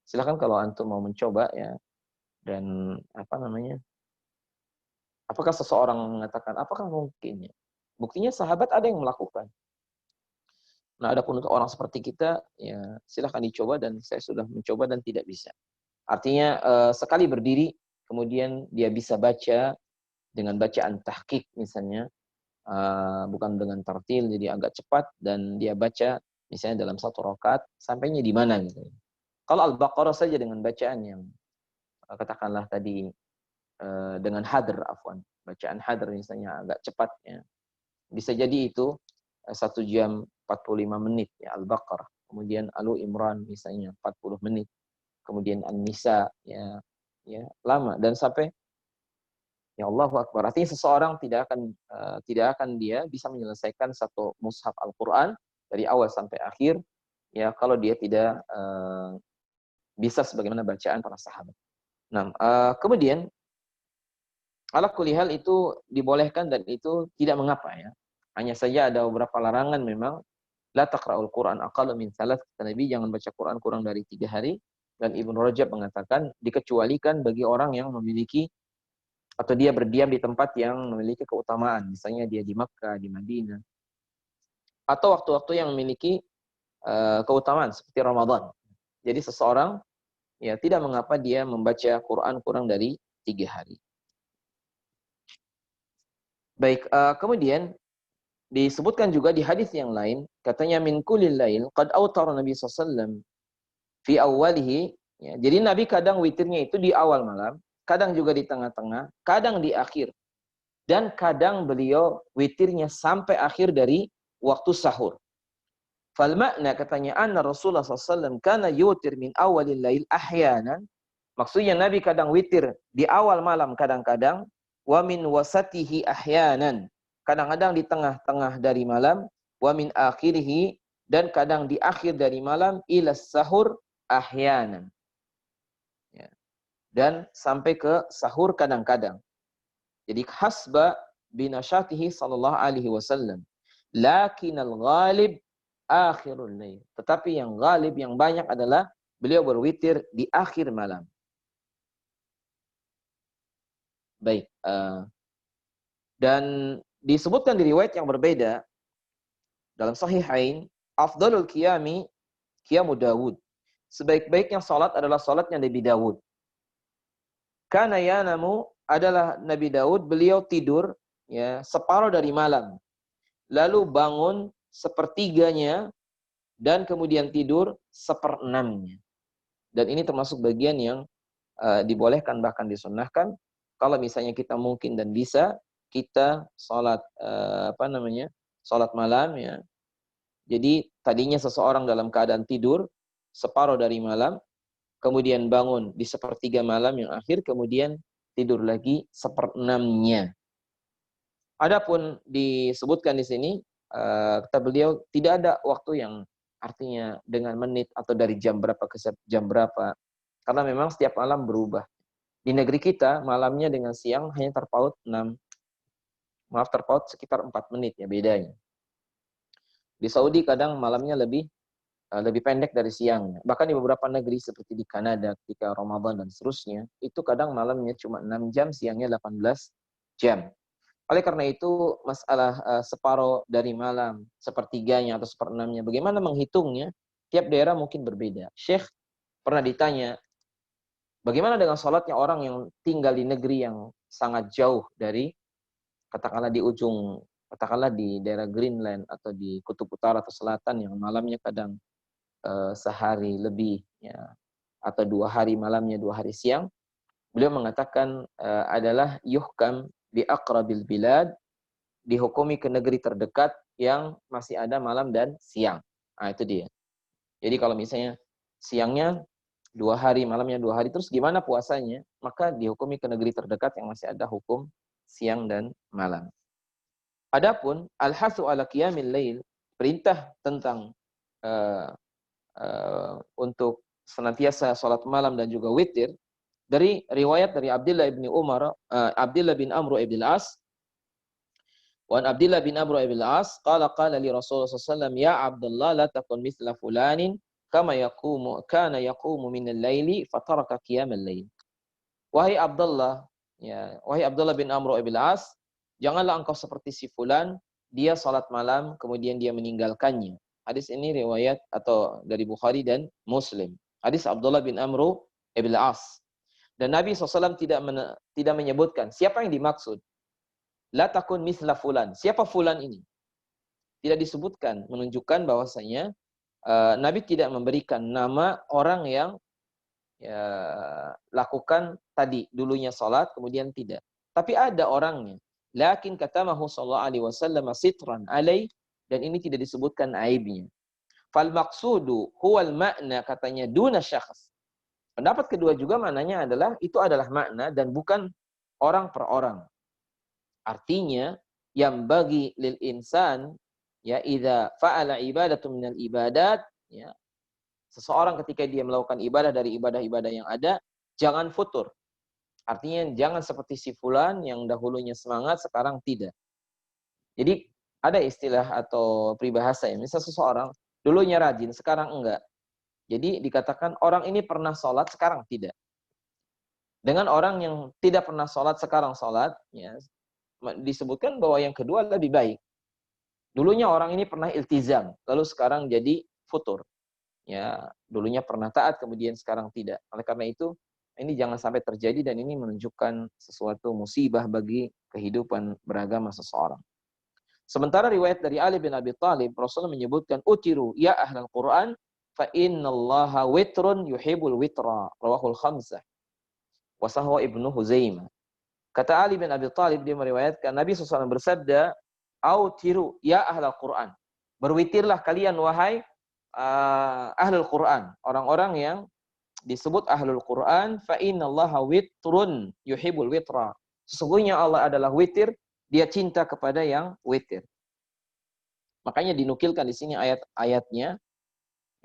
silakan kalau antum mau mencoba ya. Dan apakah seseorang mengatakan apakah mungkin ya? Buktinya sahabat ada yang melakukan. Nah, adapun untuk orang seperti kita ya silakan dicoba, dan saya sudah mencoba dan tidak bisa. Artinya sekali berdiri kemudian dia bisa baca dengan bacaan tahqiq misalnya, bukan dengan tartil, jadi agak cepat, dan dia baca misalnya dalam 1 rakaat sampainya di mana gitu. Kalau Al-Baqarah saja dengan bacaan yang katakanlah tadi dengan hadr, bacaan hadr misalnya agak cepat ya. Bisa jadi itu 1 jam 45 menit ya Al-Baqarah. Kemudian Alu Imran misalnya 40 menit. Kemudian An-Nisa ya lama, dan sampai ya Allahu Akbar. Artinya seseorang tidak akan dia bisa menyelesaikan 1 mushaf Al-Qur'an dari awal sampai akhir ya kalau dia tidak bisa sebagaimana bacaan para sahabat. Nah, kemudian ala kulli hal itu dibolehkan dan itu tidak mengapa ya. Hanya saja ada beberapa larangan memang. La taqra'ul Qur'an aqalla min 3, kata Nabi, jangan baca Quran kurang dari 3 hari. Dan Ibnu Rajab mengatakan dikecualikan bagi orang yang memiliki atau dia berdiam di tempat yang memiliki keutamaan. Misalnya dia di Makkah, di Madinah. Atau waktu-waktu yang memiliki keutamaan seperti Ramadan. Jadi seseorang ya tidak mengapa dia membaca Quran kurang dari 3 hari. Baik, kemudian disebutkan juga di hadis yang lain, katanya min kulil lail qad awtara Nabi sallallahu alaihi wasallam fi awwalihi ya. Jadi Nabi kadang witirnya itu di awal malam, kadang juga di tengah-tengah, kadang di akhir. Dan kadang beliau witirnya sampai akhir dari waktu sahur. Fal makna, katanya, anna Rasulullah sallallahu alaihi wasallam kana yutir min awalil lail ahyanan. Maksudnya Nabi kadang witir di awal malam kadang-kadang, wa min wasatihi ahyanan. Kadang-kadang di tengah-tengah dari malam, wa min akhirihi, dan kadang di akhir dari malam, ila sahur ahyanan. Ya. Dan sampai ke sahur kadang-kadang. Jadi hasba binasyatihi sallallahu alaihi wasallam. Lakinal ghalib akhirul lail. Tetapi yang ghalib, yang banyak adalah beliau berwitir di akhir malam. Baik. Dan disebutkan di riwayat yang berbeda dalam Sahihain, afdalul qiyami qiyamu Dawud. Sebaik-baiknya salat adalah salatnya Nabi Dawud. Kana yanamu, adalah Nabi Daud, beliau tidur ya separuh dari malam, lalu bangun sepertiganya dan kemudian tidur seperenamnya. Dan ini termasuk bagian yang dibolehkan bahkan disunnahkan kalau misalnya kita mungkin dan bisa kita sholat sholat malam ya. Jadi tadinya seseorang dalam keadaan tidur separuh dari malam, kemudian bangun di sepertiga malam yang akhir, kemudian tidur lagi seperenamnya. Adapun disebutkan di sini kata beliau tidak ada waktu yang artinya dengan menit atau dari jam berapa ke jam berapa, karena memang setiap malam berubah. Di negeri kita malamnya dengan siang hanya terpaut sekitar 4 menit ya bedanya. Di Saudi kadang malamnya lebih pendek dari siangnya. Bahkan di beberapa negeri seperti di Kanada ketika Ramadan dan seterusnya, itu kadang malamnya cuma 6 jam, siangnya 18 jam. Oleh karena itu, masalah separuh dari malam, sepertiganya atau seperenamnya, bagaimana menghitungnya, tiap daerah mungkin berbeda. Syekh pernah ditanya, bagaimana dengan sholatnya orang yang tinggal di negeri yang sangat jauh dari, katakanlah di ujung, katakanlah di daerah Greenland atau di kutub utara atau selatan yang malamnya kadang sehari lebih, ya, atau 2 hari malamnya, 2 hari siang. Beliau mengatakan adalah yuhkam bi aqrabil bilad, dihukumi ke negeri terdekat yang masih ada malam dan siang. Nah, itu dia. Jadi kalau misalnya siangnya 2 hari, malamnya 2 hari, terus gimana puasanya? Maka dihukumi ke negeri terdekat yang masih ada hukum siang dan malam. Adapun al-hasu ala qiyamil lail, perintah tentang untuk senantiasa salat malam dan juga witir, dari riwayat dari Abdullah bin Amr ibn al-As. Wa Abdullah bin Amr ibn al-As qala li Rasulullah sallallahu alaihi wasallam, ya Abdullah la takun mithla fulanin kama kana yaqumu min al-laili fataraka qiyam al-lail. Wahai Abdullah, ya, wahai Abdullah bin Amr ibn al-As, janganlah engkau seperti si fulan, dia salat malam kemudian dia meninggalkannya. Hadis ini riwayat atau dari Bukhari dan Muslim. Hadis Abdullah bin Amr ibn al-As. Dan Nabi SAW tidak menyebutkan siapa yang dimaksud. La takun misla fulan. Siapa fulan ini? Tidak disebutkan, menunjukkan bahwasanya Nabi tidak memberikan nama orang yang lakukan tadi, dulunya salat kemudian tidak. Tapi ada orangnya. Lakin katamahu sallallahu alaihi wasallam sitran alai, dan ini tidak disebutkan aibnya. Fal maqsudu huwal makna, katanya duna syakhs. Pendapat kedua juga maknanya adalah itu adalah makna dan bukan orang per orang. Artinya yang bagi lil insan ya idza fa'ala ibadatu minal ibadat, ya, seseorang ketika dia melakukan ibadah dari ibadah-ibadah yang ada, jangan futur. Artinya jangan seperti si fulan yang dahulunya semangat sekarang tidak. Jadi ada istilah atau peribahasa ya, misal seseorang dulunya rajin sekarang enggak. Jadi dikatakan orang ini pernah sholat sekarang tidak. Dengan orang yang tidak pernah sholat sekarang sholat, ya, disebutkan bahwa yang kedua lebih baik. Dulunya orang ini pernah iltizam, lalu sekarang jadi futur. Ya, dulunya pernah taat, kemudian sekarang tidak. Oleh karena itu, ini jangan sampai terjadi dan ini menunjukkan sesuatu musibah bagi kehidupan beragama seseorang. Sementara riwayat dari Ali bin Abi Thalib, Rasulullah menyebutkan, utiru ya ahlal Quran, fa innallaha witrun yuhibbul witra, rawahul khamsah. Wa sahwa Ibnu Huzaimah. Kata Ali bin Abi Thalib, dia meriwayatkan Nabi SAW bersabda, autiru ya ahlal Quran. Berwitirlah kalian wahai ahlul Quran, orang-orang yang disebut ahlul Quran, fa innallaha witrun yuhibbul witra. Sesungguhnya Allah adalah witir, dia cinta kepada yang witir. Makanya dinukilkan di sini ayat-ayatnya.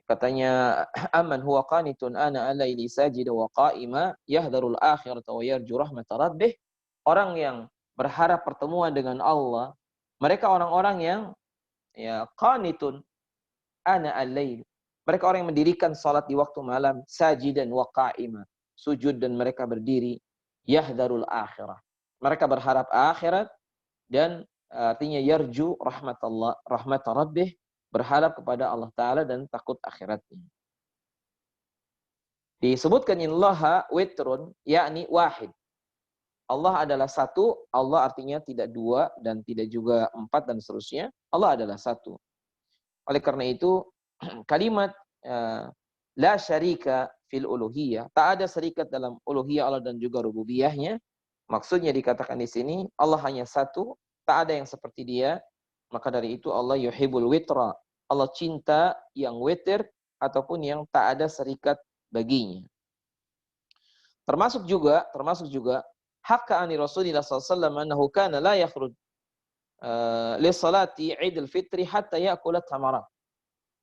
Katanya, amman huwa qanitun ana alaili sajida wa qa'ima yahdharul akhirata wa yarju rahmata rabbih. Orang yang berharap pertemuan dengan Allah, mereka orang-orang yang ya qanitun ana al-lail. Mereka orang yang mendirikan salat di waktu malam, sajidan wa qa'ima, sujud dan mereka berdiri, yahdharul akhirah. Mereka berharap akhirat dan artinya yarju rahmat rabbih, berharap kepada Allah Ta'ala dan takut akhiratnya. Disebutkan innallaha witrun, yakni wahid. Allah adalah satu, Allah artinya tidak dua dan tidak juga empat dan seterusnya. Allah adalah satu. Oleh karena itu kalimat la syarika fil uluhiyah, tak ada serikat dalam uluhiyah Allah dan juga rububiyahnya. Maksudnya dikatakan di sini Allah hanya satu, tak ada yang seperti Dia. Maka dari itu Allah yuhibbul witra. Allah cinta yang witir ataupun yang tak ada serikat baginya. Termasuk juga hakka ani Rasulillah sallallahu alaihi wasallam annahu kana la yakhruj li salati Idul Fitri hatta ya'kula tamarat.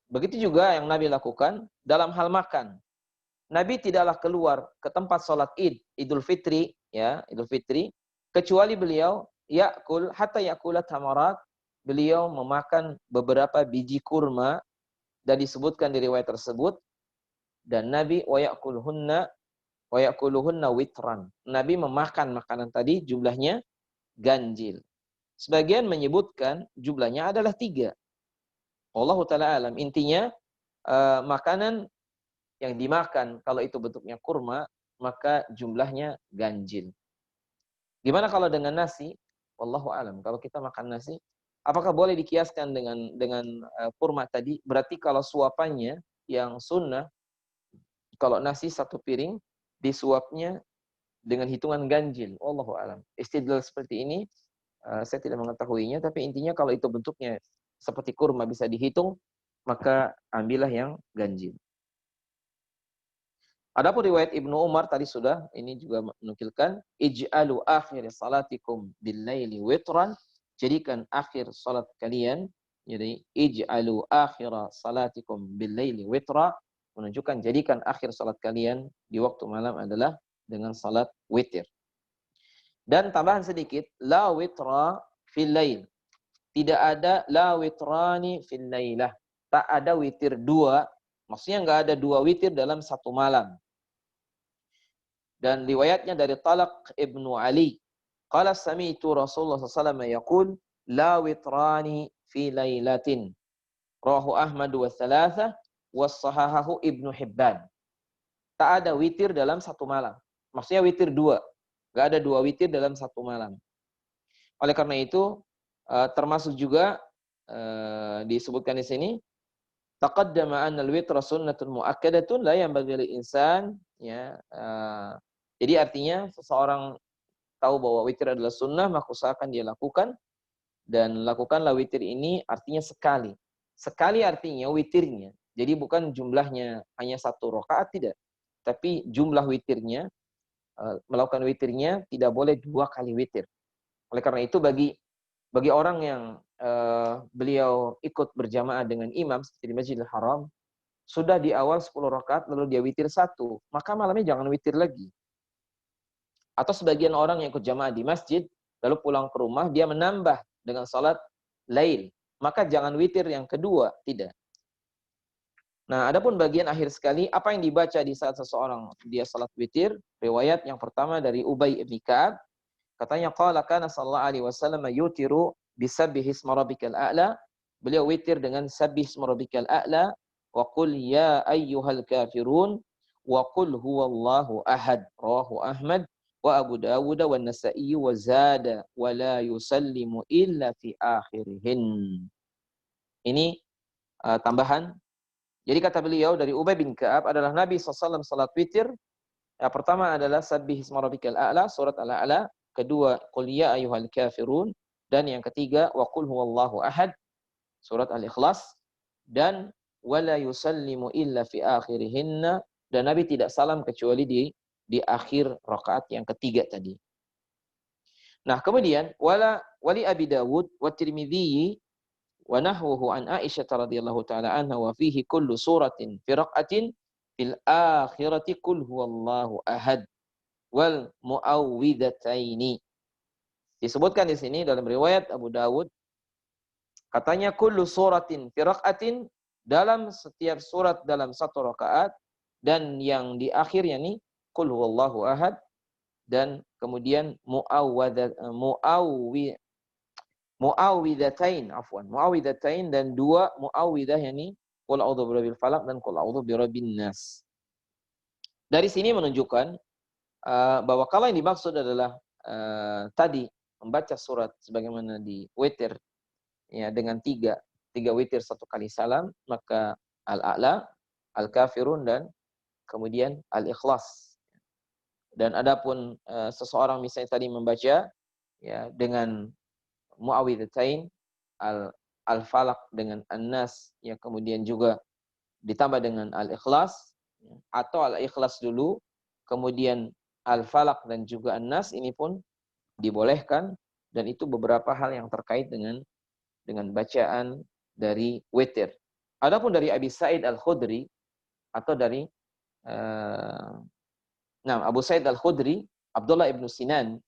Begitu juga yang Nabi lakukan dalam hal makan. Nabi tidaklah keluar ke tempat salat Idul Fitri, ya, Idul Fitri, kecuali beliau hatta ya'kula tamarat, beliau memakan beberapa biji kurma dan disebutkan di riwayat tersebut, dan Nabi wa ya'kuluhunna witran. Nabi memakan makanan tadi jumlahnya ganjil. Sebagian menyebutkan jumlahnya adalah 3. Wallahu ta'ala alam. Intinya makanan yang dimakan kalau itu bentuknya kurma, maka jumlahnya ganjil. Gimana kalau dengan nasi? Wallahu alam. Kalau kita makan nasi, apakah boleh dikiaskan dengan kurma tadi? Berarti kalau suapannya yang sunnah, kalau nasi 1 piring, disuapnya dengan hitungan ganjil. Wallahu alam. Istidlal seperti ini saya tidak mengetahuinya, tapi intinya kalau itu bentuknya seperti kurma bisa dihitung, maka ambillah yang ganjil. Adapun riwayat Ibnu Umar tadi sudah, ini juga menukilkan ij'alu akhir salatikum bil-laili witran, jadikan akhir salat kalian, jadi ij'alu akhir salatikum bil-laili witra, menunjukkan jadikan akhir salat kalian di waktu malam adalah dengan salat witir. Dan tambahan sedikit, la witra fil lail. Tidak ada la witrani fil lailah. Tak ada witir 2, maksudnya enggak ada 2 witir dalam 1 malam. Dan riwayatnya dari Talaq ibnu Ali, qala sami'tu Rasulullah sallallahu alaihi wasallam yaqul la witrani fi lailatin. Rawahu Ahmad wa thalatha wa sahahahu Ibnu Hibban. Tak ada witir dalam 1 malam. Maksudnya witir 2. Enggak ada 2 witir dalam 1 malam. Oleh karena itu termasuk juga disebutkan di sini taqaddama anna al-witra sunnatun muakkadatun la yanbaghi lil insan, ya. Jadi artinya seseorang tahu bahwa witir adalah sunnah, maka usahakan dia lakukan, dan lakukanlah witir ini artinya sekali. Sekali artinya witirnya. Jadi bukan jumlahnya hanya 1 rakaat, tidak. Tapi jumlah witirnya, melakukan witirnya tidak boleh 2 kali witir. Oleh karena itu bagi orang yang beliau ikut berjamaah dengan imam seperti di Masjidil Haram, sudah di awal 10 rakaat lalu dia witir 1, maka malamnya jangan witir lagi. Atau sebagian orang yang ikut jamaah di masjid, lalu pulang ke rumah, dia menambah dengan salat lail. Maka jangan witir yang kedua, tidak. Nah, adapun bagian akhir sekali, apa yang dibaca di saat seseorang dia salat witir? Riwayat yang pertama dari Ubay bin Ka'ab, katanya qala kana sallallahu alaihi wasallam yutiru bisabbih isma rabbikal a'la. Beliau witir dengan sabbih isma rabbikal a'la wa qul ya ayyuhal kafirun wa qul huwallahu ahad. Rawahu Ahmad wa Abu Dawud wa Nasa'i wa zada wa la yusallimu illa fi akhirihin. Ini tambahan. Jadi kata beliau dari Ubay bin Ka'ab adalah Nabi SAW salat witir. Yang pertama adalah sabbih isma rabbikal a'la, surat Al-A'la. Kedua, qul ya ayyuhal kafirun. Dan yang ketiga, wa qul huwallahu ahad, surat Al-Ikhlas. Dan wala yusallimu illa fi akhirihinna, dan Nabi tidak salam kecuali di akhir rakaat yang ketiga tadi. Nah, kemudian wali Abi Dawud wa Tirmidzi wa nahwuhu an Aisyah radhiyallahu taala anha wa fihi kullu suratin fi raq'atin fil akhirati qul huwallahu ahad wal muawwidataini. Disebutkan di sini dalam riwayat Abu Dawud, katanya kullu suratin fi raq'atin, dalam setiap surat dalam 1 rakaat, dan yang di akhirnya nih qul huwallahu ahad, dan kemudian muawwidatain dan 2 muawwidah, yakni qul a'udzu birabbil falaq dan qul a'udzu birabbin nas. Dari sini menunjukkan bahwa kalau yang dimaksud adalah tadi membaca surat sebagaimana di witir ya dengan tiga witir 1 kali salam, maka Al-A'la, Al-Kafirun, dan kemudian Al-Ikhlas. Dan adapun seseorang misalnya tadi membaca ya dengan Muawwidzatain, Al-Falaq dengan An-Nas, ya kemudian juga ditambah dengan Al-Ikhlas, atau Al-Ikhlas dulu, kemudian Al-Falaq dan juga An-Nas, ini pun dibolehkan, dan itu beberapa hal yang terkait dengan bacaan dari witir. Adapun dari Abi Sa'id Al-Khudri atau dari Abu Sa'id Al-Khudri, Abdullah ibnu Sinan,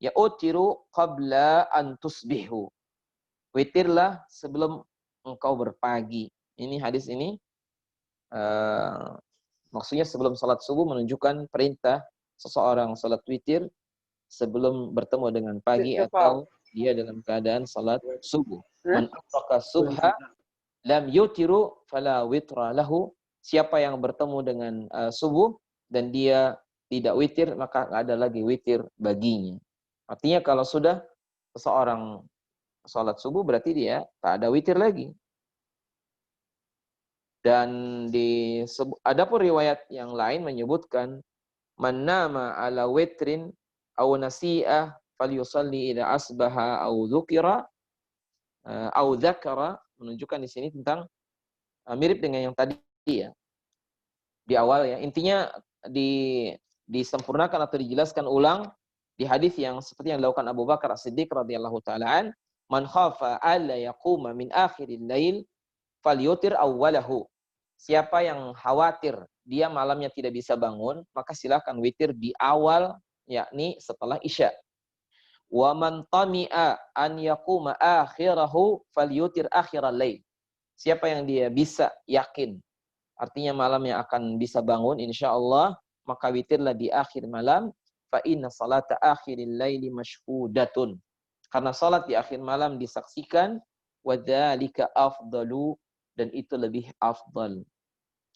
ya utiru qabla an tusbihu. Witirlah sebelum engkau berpagi. Ini hadis ini maksudnya sebelum salat subuh menunjukkan perintah seseorang salat witir sebelum bertemu dengan pagi atau dia dalam keadaan salat subuh. Man adraka subha lam yutiru fala witra lahu. Siapa yang bertemu dengan subuh dan dia tidak witir, maka tidak ada lagi witir baginya. Artinya kalau sudah seseorang salat subuh berarti dia tak ada witir lagi. Dan adapun riwayat yang lain menyebutkan man nama ala witrin aw nasi'ah falyusalli idza asbaha aw dzukira aw dzakara, menunjukkan di sini tentang mirip dengan yang tadi ya di awal ya. Intinya disempurnakan atau dijelaskan ulang di hadis yang seperti yang dilakukan Abu Bakar As-Siddiq radhiyallahu taala an, man khafa alla yaquma min akhiril lail falyutir awwalahu. Siapa yang khawatir dia malamnya tidak bisa bangun, maka silakan witir di awal, yakni setelah Isya. Wa man tami'a an yaquma akhirahu falyutir akhiral lail. Siapa yang dia bisa yakin artinya malamnya akan bisa bangun insyaallah, maka witirlah di akhir malam. Fa inna salata akhiril laili mashhudatun. Karena salat di akhir malam disaksikan, wa dzalika afdalu, dan itu lebih afdal.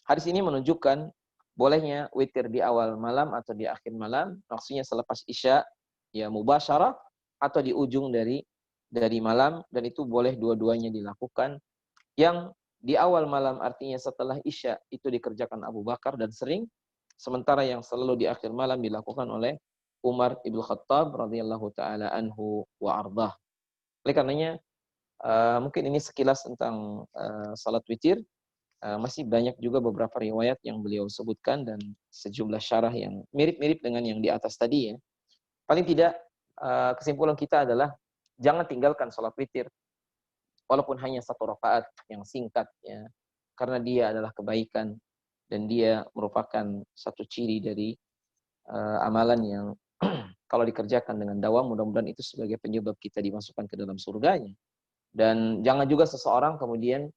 Hadis ini menunjukkan bolehnya witir di awal malam atau di akhir malam, maksudnya selepas Isya ya mubasyarah atau di ujung dari malam, dan itu boleh dua-duanya dilakukan. Yang di awal malam artinya setelah Isya itu dikerjakan Abu Bakar dan sering, sementara yang selalu di akhir malam dilakukan oleh Umar ibn Khattab radhiyallahu taala anhu wa ardah. Oleh karenanya mungkin ini sekilas tentang salat witir. Masih banyak juga beberapa riwayat yang beliau sebutkan dan sejumlah syarah yang mirip-mirip dengan yang di atas tadi ya. Paling tidak kesimpulan kita adalah jangan tinggalkan salat witir walaupun hanya 1 rakaat yang singkat ya, karena dia adalah kebaikan dan dia merupakan satu ciri dari amalan yang kalau dikerjakan dengan dawam, mudah-mudahan itu sebagai penyebab kita dimasukkan ke dalam surganya. Dan jangan juga seseorang kemudian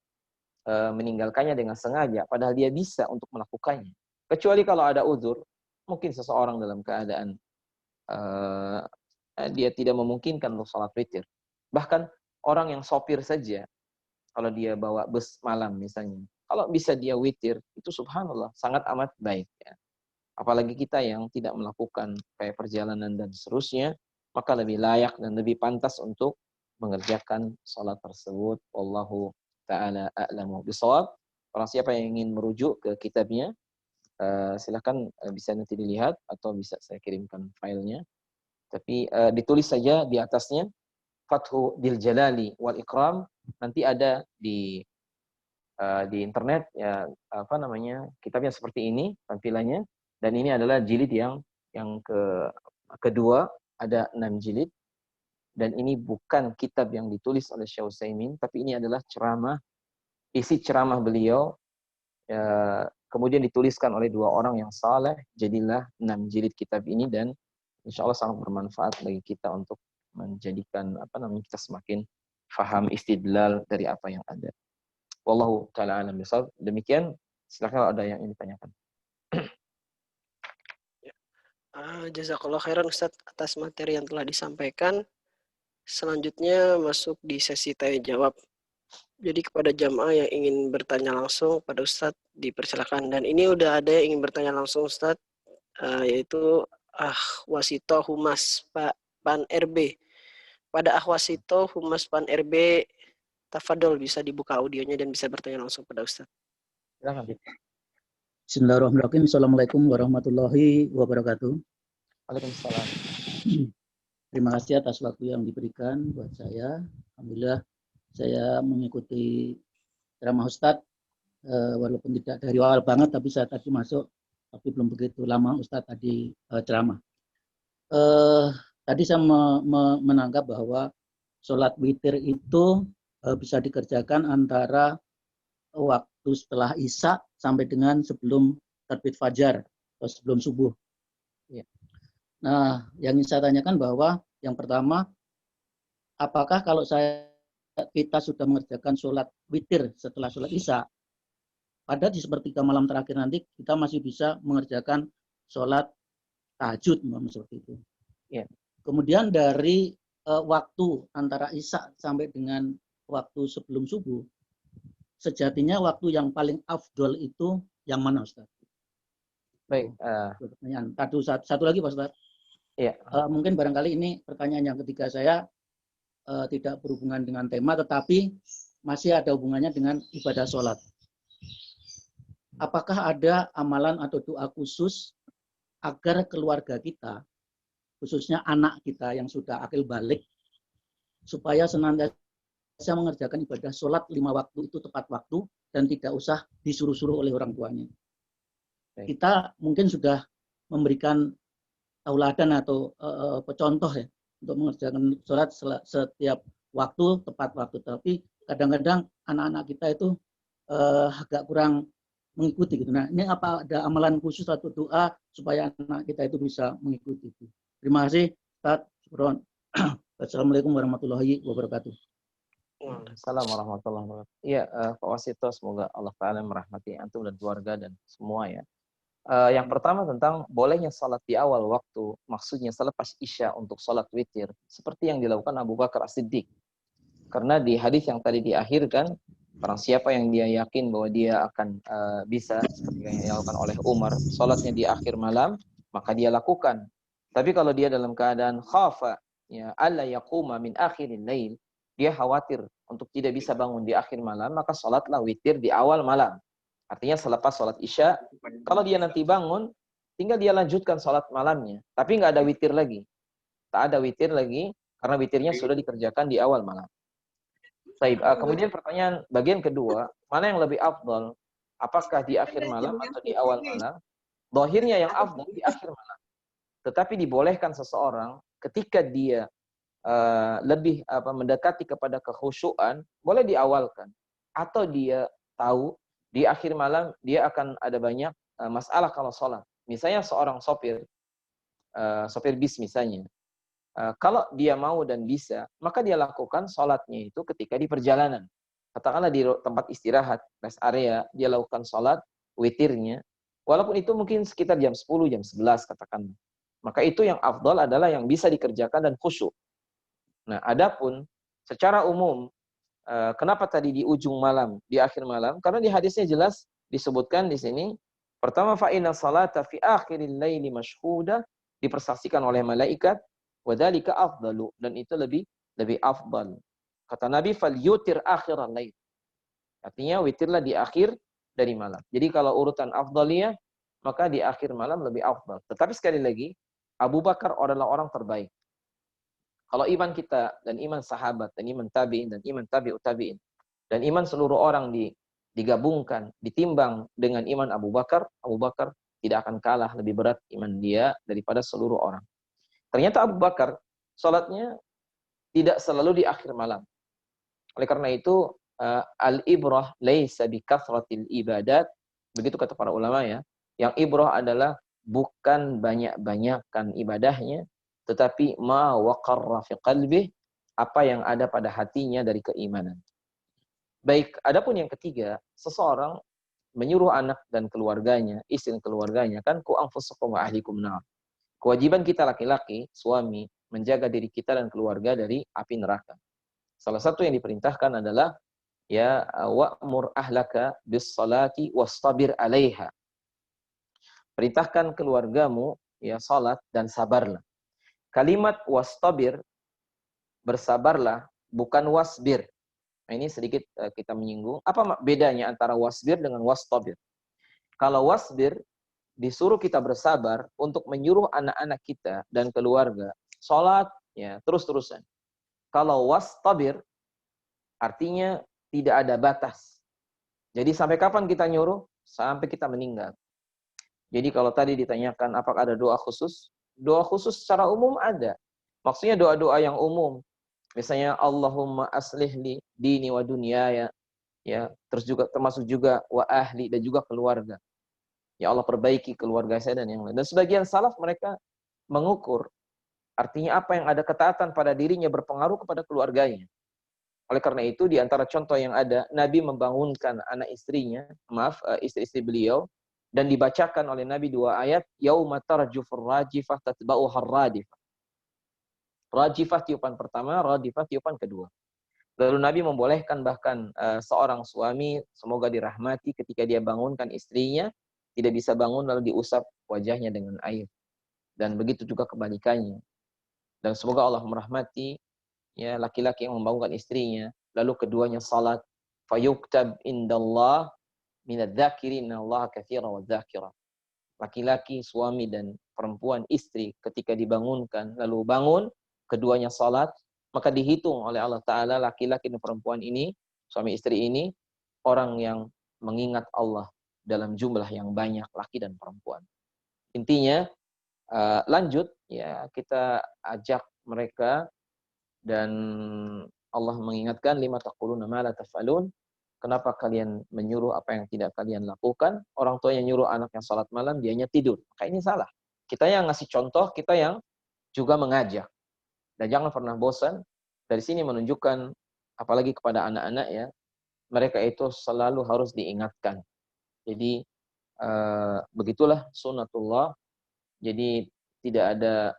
meninggalkannya dengan sengaja, padahal dia bisa untuk melakukannya. Kecuali kalau ada uzur, mungkin seseorang dalam keadaan dia tidak memungkinkan untuk salat witir. Bahkan orang yang sopir saja, kalau dia bawa bus malam misalnya, kalau bisa dia witir, itu subhanallah, sangat amat baik. Ya. Apalagi kita yang tidak melakukan kayak perjalanan dan seterusnya, maka lebih layak dan lebih pantas untuk mengerjakan salat tersebut. Wallahu ta'ala a'lamu bishawab. Orang siapa yang ingin merujuk ke kitabnya, silakan bisa nanti dilihat atau bisa saya kirimkan filenya. Tapi ditulis saja di atasnya Fathu Dzil Jalali wal Ikram, nanti ada di internet ya, apa namanya, kitabnya seperti ini tampilannya, dan ini adalah jilid yang kedua, ada 6 jilid. Dan ini bukan kitab yang ditulis oleh Syekh Utsaimin, tapi ini adalah isi ceramah beliau, kemudian dituliskan oleh 2 orang yang saleh, jadilah 6 jilid kitab ini, dan insya Allah sangat bermanfaat bagi kita untuk menjadikan kita semakin faham istidlal dari apa yang ada. Wallahu ta'ala alam bishawab. Demikian, silakan kalau ada yang ingin ditanyakan. Jazakallah khairan Ustaz atas materi yang telah disampaikan. Selanjutnya masuk di sesi tanya jawab. Jadi kepada jamaah yang ingin bertanya langsung pada Ustadz dipersilakan. Dan ini udah ada yang ingin bertanya langsung Ustadz, yaitu Wasito Humas, Pak. PAN RB. Pada Akhwasito, Humas PAN RB, tafadol bisa dibuka audionya dan bisa bertanya langsung pada Ustadz. Silakan. Bismillahirrahmanirrahim. Assalamualaikum warahmatullahi wabarakatuh. Waalaikumsalam. Terima kasih atas waktu yang diberikan buat saya. Alhamdulillah saya mengikuti ceramah Ustadz, walaupun tidak dari awal banget, tapi saya tadi masuk, tapi belum begitu lama Ustadz tadi ceramah. Tadi saya menanggap bahwa sholat witir itu bisa dikerjakan antara waktu setelah Isya sampai dengan sebelum terbit fajar atau sebelum subuh. Ya. Nah, yang saya tanyakan bahwa yang pertama, apakah kalau kita sudah mengerjakan sholat witir setelah sholat Isya, pada di sepertiga malam terakhir nanti kita masih bisa mengerjakan sholat tahajud, seperti itu. Ya. Kemudian dari waktu antara Isya sampai dengan waktu sebelum subuh, sejatinya waktu yang paling afdol itu yang mana, Ustaz? Baik. Pertanyaan. Satu lagi, Pak Ustaz. Iya. Mungkin barangkali ini pertanyaan yang ketiga saya tidak berhubungan dengan tema, tetapi masih ada hubungannya dengan ibadah sholat. Apakah ada amalan atau doa khusus agar keluarga kita, khususnya anak kita yang sudah akil balik, supaya senantiasa mengerjakan ibadah sholat 5 waktu itu tepat waktu dan tidak usah disuruh-suruh oleh orang tuanya. Kita mungkin sudah memberikan tauladan atau contoh ya untuk mengerjakan sholat setiap waktu tepat waktu, tapi kadang-kadang anak-anak kita itu agak kurang mengikuti gitu. Nah, ini apa ada amalan khusus atau doa supaya anak kita itu bisa mengikuti itu? Terima kasih, Ustaz. Assalamualaikum warahmatullahi wabarakatuh. Assalamualaikum warahmatullahi wabarakatuh. Iya, Pak Wasito, semoga Allah Ta'ala merahmati antum dan keluarga dan semua ya. Yang pertama tentang bolehnya salat di awal waktu, maksudnya selepas Isya untuk salat witir, seperti yang dilakukan Abu Bakar As-Siddiq. Karena di hadis yang tadi diakhirkan, barang siapa yang dia yakin bahwa dia akan bisa seperti yang dilakukan oleh Umar, salatnya di akhir malam, maka dia lakukan. Tapi kalau dia dalam keadaan khafa, ya alla yaquma min akhiril lail, dia khawatir untuk tidak bisa bangun di akhir malam, maka salatlah witir di awal malam. Artinya selepas sholat Isya, kalau dia nanti bangun, tinggal dia lanjutkan sholat malamnya. Tapi nggak ada witir lagi. Tak ada witir lagi, karena witirnya sudah dikerjakan di awal malam. Baik, kemudian pertanyaan bagian kedua, mana yang lebih afdal? Apakah di akhir malam atau di awal malam? Zahirnya yang afdal di akhir malam. Tetapi dibolehkan seseorang ketika dia lebih mendekati kepada kekhusyuan, boleh diawalkan. Atau dia tahu di akhir malam dia akan ada banyak masalah kalau sholat. Misalnya seorang sopir bis misalnya. Kalau dia mau dan bisa, maka dia lakukan sholatnya itu ketika di perjalanan. Katakanlah di tempat istirahat, rest area, dia lakukan sholat, witirnya. Walaupun itu mungkin sekitar jam 10, jam 11 katakan. Maka itu yang afdal adalah yang bisa dikerjakan dan khusyuk. Nah, adapun secara umum, kenapa tadi di ujung malam, di akhir malam? Karena di hadisnya jelas disebutkan di sini. Pertama, fa'inna salata fi akhiril laili mashhuda, dipersaksikan oleh malaikat, wadhalika afdalu, dan itu lebih afdal. Kata Nabi, fal yutir akhiral lail. Artinya witirlah di akhir dari malam. Jadi kalau urutan afdaliyah, maka di akhir malam lebih afdal. Tetapi sekali lagi, Abu Bakar adalah orang terbaik. Kalau iman kita dan iman sahabat dan iman tabi'in dan iman tabi'ut tabi'in dan iman seluruh orang digabungkan, ditimbang dengan iman Abu Bakar tidak akan kalah lebih berat iman dia daripada seluruh orang. Ternyata Abu Bakar salatnya tidak selalu di akhir malam. Oleh karena itu al-ibrah laisa bi kathratil ibadat, begitu kata para ulama ya. Yang ibrah adalah bukan banyak-banyakkan ibadahnya, tetapi ma waqarra fi qalbih, apa yang ada pada hatinya dari keimanan. Baik, adapun yang ketiga, seseorang menyuruh anak dan keluarganya, istri dan keluarganya, kan ku anfusakum wa ahlikum nar. Kewajiban kita laki-laki, suami, menjaga diri kita dan keluarga dari api neraka. Salah satu yang diperintahkan adalah ya wa'mur ahlaka bis salati wastabir 'alaiha. Perintahkan keluargamu ya salat dan sabarlah. Kalimat wastabir, bersabarlah, bukan wasbir. Nah, ini sedikit kita menyinggung. Apa bedanya antara wasbir dengan wastabir? Kalau wasbir, disuruh kita bersabar untuk menyuruh anak-anak kita dan keluarga sholat ya terus-terusan. Kalau wastabir, artinya tidak ada batas. Jadi sampai kapan kita nyuruh? Sampai kita meninggal. Jadi kalau tadi ditanyakan apakah ada doa khusus? Doa khusus secara umum ada. Maksudnya doa-doa yang umum. Misalnya Allahumma aslih li dini wa dunyaya, ya, terus juga termasuk juga wa ahli dan juga keluarga. Ya Allah perbaiki keluarga saya dan yang lain. Dan sebagian salaf mereka mengukur artinya apa yang ada ketaatan pada dirinya berpengaruh kepada keluarganya. Oleh karena itu di antara contoh yang ada, Nabi membangunkan anak istrinya, istri-istri beliau, dan dibacakan oleh Nabi 2 ayat, yauma tarjufur rajifah tatba'uhar radifah. Rajifah tiupan pertama, radifah tiupan kedua. Lalu Nabi membolehkan bahkan seorang suami, semoga dirahmati, ketika dia bangunkan istrinya, tidak bisa bangun lalu diusap wajahnya dengan air. Dan begitu juga kebalikannya. Dan semoga Allah merahmati ya laki-laki yang membangunkan istrinya, lalu keduanya salat, fayuktab indallah minadz-dzakirin Allah katsiran wadz-dzakirah. Laki-laki, suami dan perempuan istri ketika dibangunkan lalu bangun, keduanya salat, maka dihitung oleh Allah Ta'ala laki-laki dan perempuan ini, suami istri ini, orang yang mengingat Allah dalam jumlah yang banyak, laki dan perempuan. Intinya, lanjut, ya kita ajak mereka, dan Allah mengingatkan, lima taquluna ma la taf'alun, kenapa kalian menyuruh apa yang tidak kalian lakukan? Orang tua yang nyuruh anak yang salat malam, dianya tidur. Maka ini salah. Kita yang ngasih contoh, kita yang juga mengajak. Dan jangan pernah bosan. Dari sini menunjukkan, apalagi kepada anak-anak ya, mereka itu selalu harus diingatkan. Jadi, begitulah sunnatullah. Jadi, tidak ada,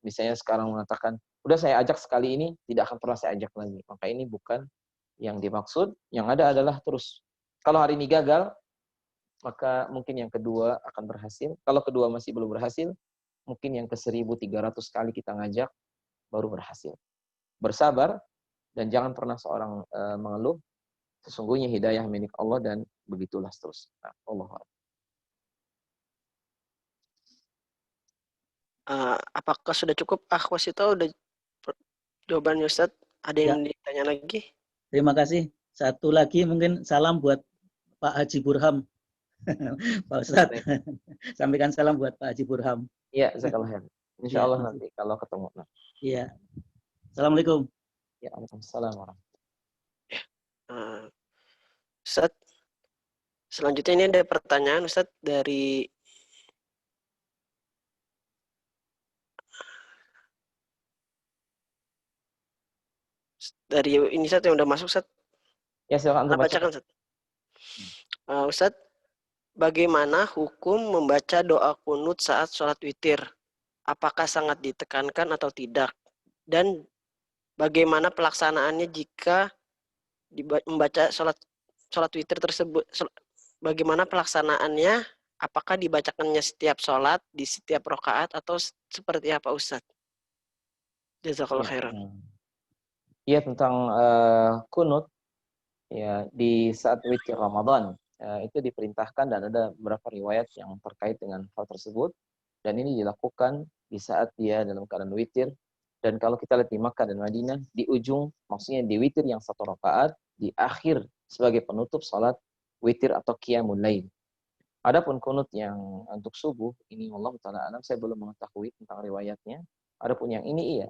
misalnya sekarang mengatakan, udah saya ajak sekali ini, tidak akan pernah saya ajak lagi. Maka ini bukan yang dimaksud. Yang ada adalah terus. Kalau hari ini gagal, maka mungkin yang kedua akan berhasil. Kalau kedua masih belum berhasil, mungkin yang ke-1300 kali kita ngajak, baru berhasil. Bersabar, dan jangan pernah seorang mengeluh. Sesungguhnya hidayah milik Allah, dan begitulah seterusnya. Nah, Allah. Apakah sudah cukup? Akhwas itu udah jawabannya Ustaz. Ada yang ditanya lagi? Terima kasih. Satu lagi mungkin salam buat Pak Haji Burham. Pak Ustadz, sampaikan salam buat Pak Haji Burham. Iya, jazakallah khair. Insyaallah nanti kalau ketemu. Iya. Assalamualaikum. Ya, waalaikumsalam warahmatullahi. Ustaz, selanjutnya ini ada pertanyaan Ustaz dari ini Ustaz yang udah masuk Ustaz. Ya, silakan Kita bacakan Ustaz. Ustaz, bagaimana hukum membaca doa kunut saat sholat witir? Apakah sangat ditekankan atau tidak? Dan bagaimana pelaksanaannya jika membaca sholat witir tersebut? Bagaimana pelaksanaannya? Apakah dibacakannya setiap sholat, di setiap rakaat, atau seperti apa Ustaz? Jazakallah khairan. Iya, tentang kunut ya di saat witir Ramadan. Itu diperintahkan dan ada beberapa riwayat yang terkait dengan hal tersebut, dan ini dilakukan di saat dia dalam keadaan witir. Dan kalau kita lihat di Makkah dan Madinah, di ujung, maksudnya di witir yang 1 rakaat, di akhir sebagai penutup salat witir atau qiyamul lail. Adapun kunut yang untuk subuh, ini Allah Ta'ala alam, saya belum mengetahui tentang riwayatnya. Adapun yang ini iya.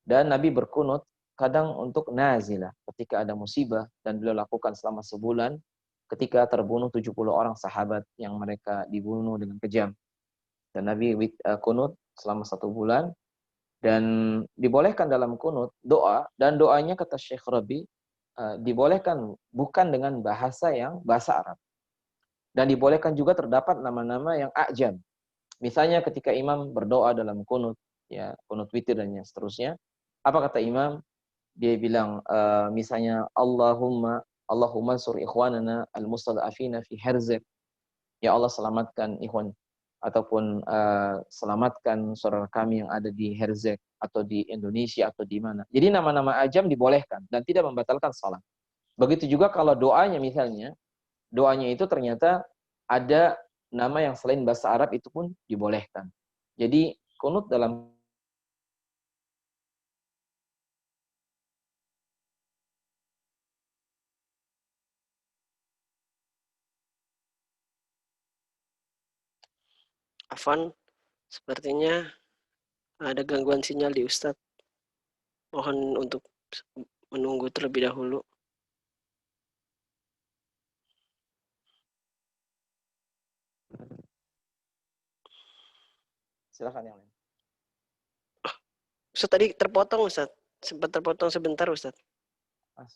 Dan Nabi berkunut kadang untuk nazilah, ketika ada musibah, dan beliau lakukan selama sebulan, ketika terbunuh 70 orang sahabat yang mereka dibunuh dengan kejam. Dan Nabi kunut selama 1 bulan, dan dibolehkan dalam kunut doa, dan doanya kata Syekh Rabi, dibolehkan bukan dengan bahasa Arab. Dan dibolehkan juga terdapat nama-nama yang a'jam. Misalnya ketika imam berdoa dalam kunut, ya kunut witir dan seterusnya, apa kata imam? Dia bilang misalnya Allahumma sur ikhwanana al-mustad'afina fi Herzeg. Ya Allah, selamatkan ikhwan ataupun selamatkan saudara kami yang ada di Herzeg atau di Indonesia atau di mana. Jadi nama-nama ajam dibolehkan dan tidak membatalkan salat. Begitu juga kalau doanya misalnya, doanya itu ternyata ada nama yang selain bahasa Arab, itu pun dibolehkan. Jadi kunut dalam Afwan, sepertinya ada gangguan sinyal di Ustadz. Mohon untuk menunggu terlebih dahulu. silakan yang lain. Ustadz tadi terpotong Ustadz. Sempat terpotong sebentar Ustadz.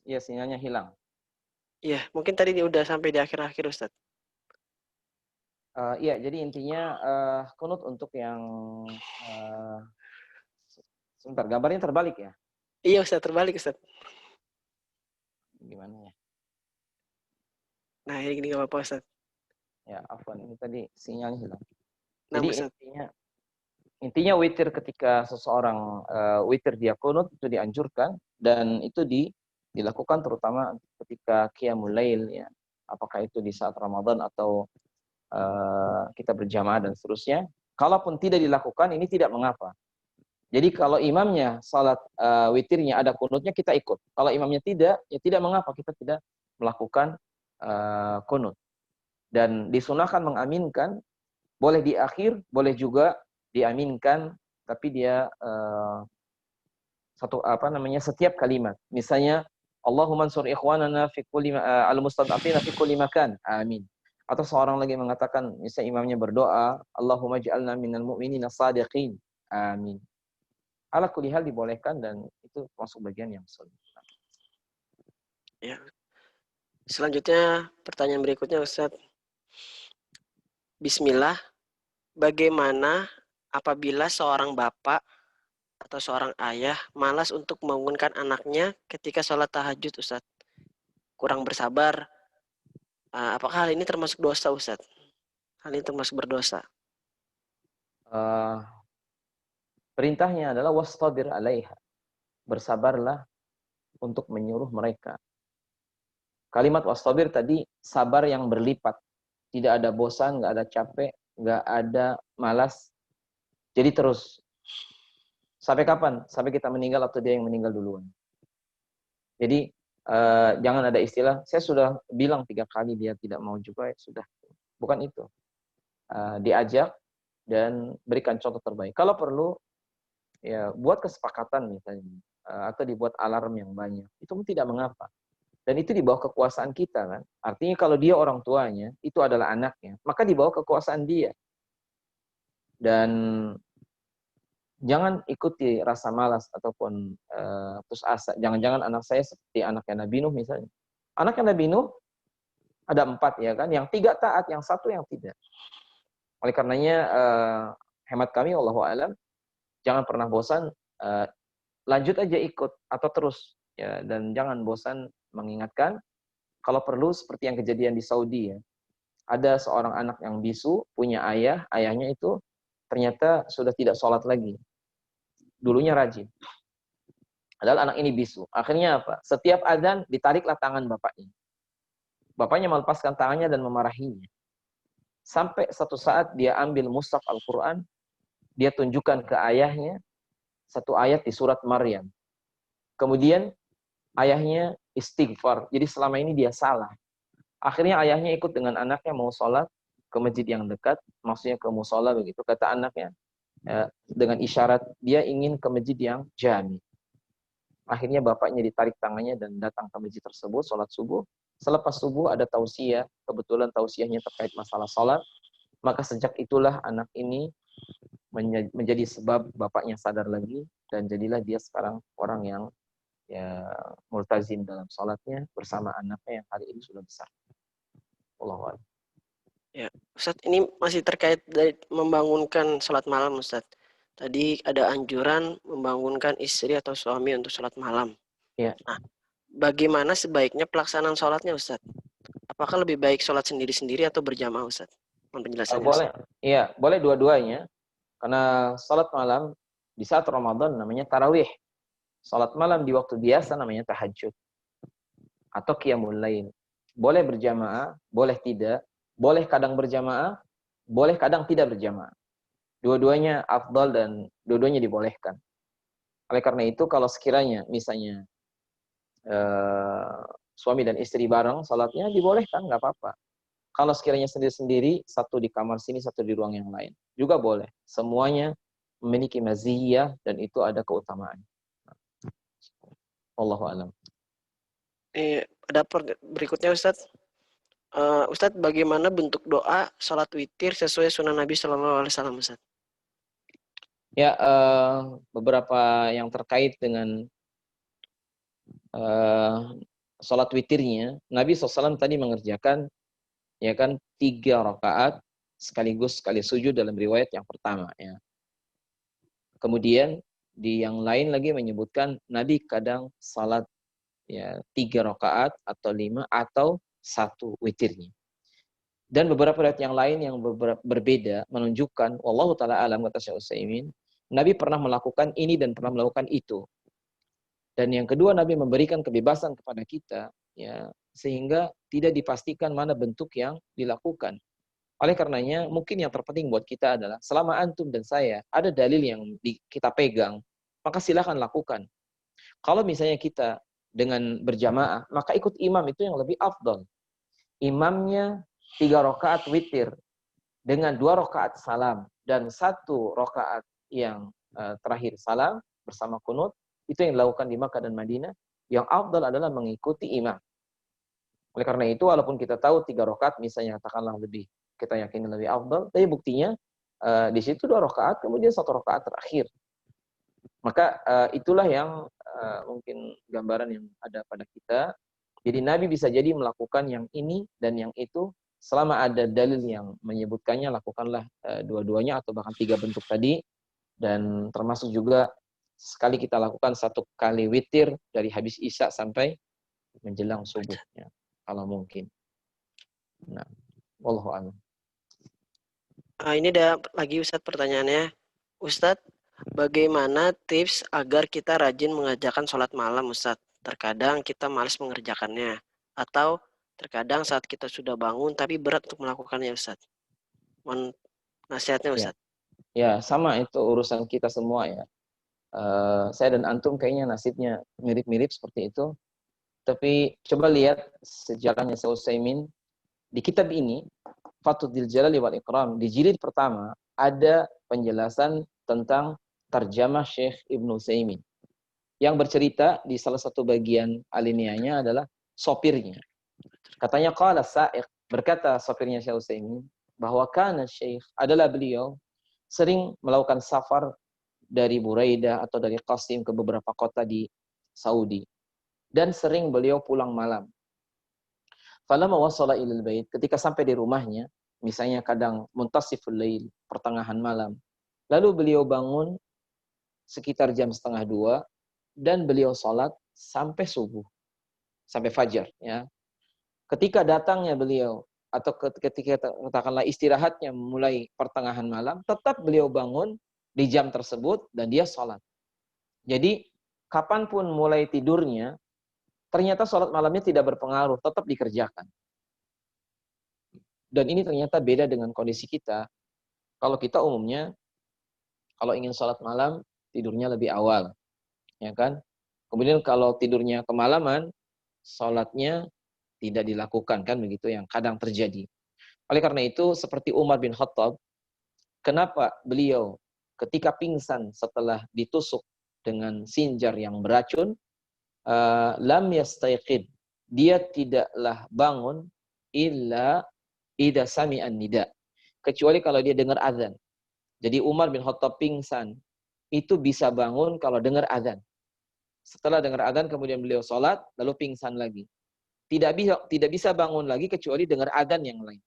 Iya, sinyalnya hilang. Iya, mungkin tadi udah sampai di akhir-akhir Ustadz. Iya, jadi intinya kunut untuk yang sebentar, gambarnya terbalik ya? Iya Ustadz, terbalik Ustadz. Gimana ya? Nah ini nggak apa-apa Ustadz. Ya, afwan, ini tadi sinyalnya hilang. Nah, Jadi Ustadz. intinya witir, ketika seseorang witir dia kunut itu dianjurkan, dan itu dilakukan terutama ketika qiyamul lail ya. Apakah itu di saat Ramadan atau kita berjamaah dan seterusnya. Kalaupun tidak dilakukan, ini tidak mengapa. Jadi kalau imamnya salat witirnya ada kunutnya, kita ikut. Kalau imamnya tidak, ya tidak mengapa kita tidak melakukan kunut. Dan disunahkan mengaminkan, boleh di akhir, boleh juga diaminkan, tapi dia setiap kalimat. Misalnya Allahumma ansur ikhwanana fi kulli al-mustad'afina fi kulli makan. Amin. Atau seorang lagi mengatakan, misalnya imamnya berdoa, Allahumma ja'alna minal mu'minina shadiqin. Amin. Ala kulli hal dibolehkan, dan itu masuk bagian yang sunnah. Ya. Selanjutnya pertanyaan berikutnya Ustadz. Bismillah, bagaimana apabila seorang bapak atau seorang ayah malas untuk membangunkan anaknya ketika sholat tahajud Ustadz? Kurang bersabar. Apakah hal ini termasuk dosa Ustadz? Hal ini termasuk berdosa? Perintahnya adalah wastabir alaiha. Bersabarlah untuk menyuruh mereka. Kalimat wastabir tadi sabar yang berlipat. Tidak ada bosan, nggak ada capek, nggak ada malas. Jadi terus. Sampai kapan? Sampai kita meninggal atau dia yang meninggal duluan. Jadi jangan ada istilah, saya sudah bilang 3 kali dia tidak mau juga, ya sudah. Bukan itu. Diajak dan berikan contoh terbaik. Kalau perlu, ya buat kesepakatan misalnya. Atau dibuat alarm yang banyak. Itu pun tidak mengapa. Dan itu di bawah kekuasaan kita kan. Artinya kalau dia orang tuanya, itu adalah anaknya, maka di bawah kekuasaan dia. Dan jangan ikuti rasa malas ataupun putus asa. Jangan-jangan anak saya seperti anaknya Nabi Nuh misalnya. Anaknya Nabi Nuh ada 4 ya kan, yang 3 taat, yang 1 yang tidak. Oleh karenanya hemat kami, wallahu a'lam, jangan pernah bosan, lanjut aja ikut atau terus ya, dan jangan bosan mengingatkan. Kalau perlu seperti yang kejadian di Saudi ya. Ada seorang anak yang bisu, punya ayah, ayahnya itu ternyata sudah tidak sholat lagi. Dulunya rajin. Adalah anak ini bisu. Akhirnya apa? Setiap azan ditariklah tangan bapaknya. Bapaknya melepaskan tangannya dan memarahinya. Sampai satu saat dia ambil mushaf Al-Quran, dia tunjukkan ke ayahnya satu ayat di surat Maryam. Kemudian ayahnya istighfar. Jadi selama ini dia salah. Akhirnya ayahnya ikut dengan anaknya mau sholat ke masjid yang dekat, maksudnya ke musola begitu. Kata anaknya, dengan isyarat dia ingin ke masjid yang jami. Akhirnya bapaknya ditarik tangannya dan datang ke masjid tersebut, sholat subuh. Selepas subuh ada tausiah, kebetulan tausiahnya terkait masalah sholat. Maka sejak itulah anak ini menjadi sebab bapaknya sadar lagi, dan jadilah dia sekarang orang yang ya multazim dalam sholatnya bersama anaknya yang hari ini sudah besar. Allah. Ya, Ustadz, ini masih terkait dari membangunkan sholat malam Ustadz. Tadi ada anjuran membangunkan istri atau suami untuk sholat malam. Ya. Nah, bagaimana sebaiknya pelaksanaan sholatnya Ustadz? Apakah lebih baik sholat sendiri-sendiri atau berjamaah Ustadz? Mohon penjelasannya. Boleh, iya, boleh dua-duanya. Karena salat malam di saat Ramadan namanya tarawih. Salat malam di waktu biasa namanya tahajud atau qiyamul lail. Boleh berjamaah, boleh tidak. Boleh kadang berjamaah, boleh kadang tidak berjamaah. Dua-duanya afdal dan dua-duanya dibolehkan. Oleh karena itu kalau sekiranya misalnya suami dan istri bareng salatnya dibolehkan, nggak apa-apa. Kalau sekiranya sendiri-sendiri, satu di kamar sini, satu di ruang yang lain, juga boleh. Semuanya memiliki maziyah dan itu ada keutamaan. Wallahu a'lam. Ada berikutnya Ustadz. Ustadz, bagaimana bentuk doa salat witir sesuai sunnah Nabi Shallallahu Alaihi Wasallam, Ustadz? Ya, beberapa yang terkait dengan salat witirnya, Nabi SAW tadi mengerjakan ya kan 3 rakaat sekaligus sekali sujud dalam riwayat yang pertama ya. Kemudian di yang lain lagi menyebutkan Nabi kadang salat ya 3 rakaat atau 5 atau 1 witirnya. Dan beberapa riwayat yang lain yang berbeda menunjukkan wallahu taala alam kata Syekh Utsaimin, Nabi pernah melakukan ini dan pernah melakukan itu. Dan yang kedua Nabi memberikan kebebasan kepada kita ya sehingga tidak dipastikan mana bentuk yang dilakukan. Oleh karenanya, mungkin yang terpenting buat kita adalah selama antum dan saya ada dalil yang kita pegang, maka silakan lakukan. Kalau misalnya kita dengan berjamaah, maka ikut imam itu yang lebih afdal. Imamnya 3 rakaat witir dengan 2 rakaat salam dan 1 rakaat yang terakhir salam bersama kunut, itu yang dilakukan di Makkah dan Madinah. Yang afdal adalah mengikuti imam. Oleh karena itu, walaupun kita tahu 3 rakaat misalnya katakanlah lebih kita yakini lebih afdal, tapi buktinya di situ 2 rakaat kemudian 1 rakaat terakhir. Maka itulah yang mungkin gambaran yang ada pada kita. Jadi Nabi bisa jadi melakukan yang ini dan yang itu selama ada dalil yang menyebutkannya, lakukanlah dua-duanya atau bahkan 3 bentuk tadi. Dan termasuk juga sekali kita lakukan 1 kali witir dari habis isya sampai menjelang subuh ya, kalau mungkin. Nah, wallahu a'lam. Ini ada lagi Ustadz pertanyaannya. Ustadz, bagaimana tips agar kita rajin mengerjakan sholat malam, Ustadz? Terkadang kita malas mengerjakannya. Atau terkadang saat kita sudah bangun tapi berat untuk melakukannya, Ustadz. Mohon nasihatnya, Ustadz. Ya, sama itu urusan kita semua ya. Saya dan antum kayaknya nasibnya mirip-mirip seperti itu. Tapi coba lihat sejarahnya Syekh Utsaimin. Di kitab ini, Fathul Jalali wal Ikram, di jilid pertama ada penjelasan tentang tarjamah Syekh Ibnu Utsaimin. Yang bercerita di salah satu bagian alinianya adalah sopirnya. Katanya qala sa'iq, berkata sopirnya Syekh Utsaimin bahwa kana Syekh adalah beliau sering melakukan safar dari Buraidah atau dari Qasim ke beberapa kota di Saudi. Dan sering beliau pulang malam. Falamma wasala ilal bait, ketika sampai di rumahnya, misalnya kadang muntasiful lail, pertengahan malam. Lalu beliau bangun sekitar jam 1:30 dan beliau sholat sampai subuh, sampai fajar. Ya. Ketika datangnya beliau atau ketika katakanlah istirahatnya mulai pertengahan malam, tetap beliau bangun di jam tersebut dan dia sholat. Jadi kapanpun mulai tidurnya, ternyata sholat malamnya tidak berpengaruh, tetap dikerjakan. Dan ini ternyata beda dengan kondisi kita. Kalau kita umumnya, kalau ingin sholat malam, tidurnya lebih awal. Ya kan? Kemudian kalau tidurnya kemalaman, sholatnya tidak dilakukan. Kan begitu yang kadang terjadi. Oleh karena itu, seperti Umar bin Khattab, kenapa beliau ketika pingsan setelah ditusuk dengan sinjar yang beracun, lam yastayqid, dia tidaklah bangun illa idza sami'an nida, kecuali kalau dia dengar azan. Jadi Umar bin Khattab pingsan itu bisa bangun kalau dengar azan. Setelah dengar azan kemudian beliau sholat lalu pingsan lagi. Tidak bisa bangun lagi kecuali dengar azan yang lain.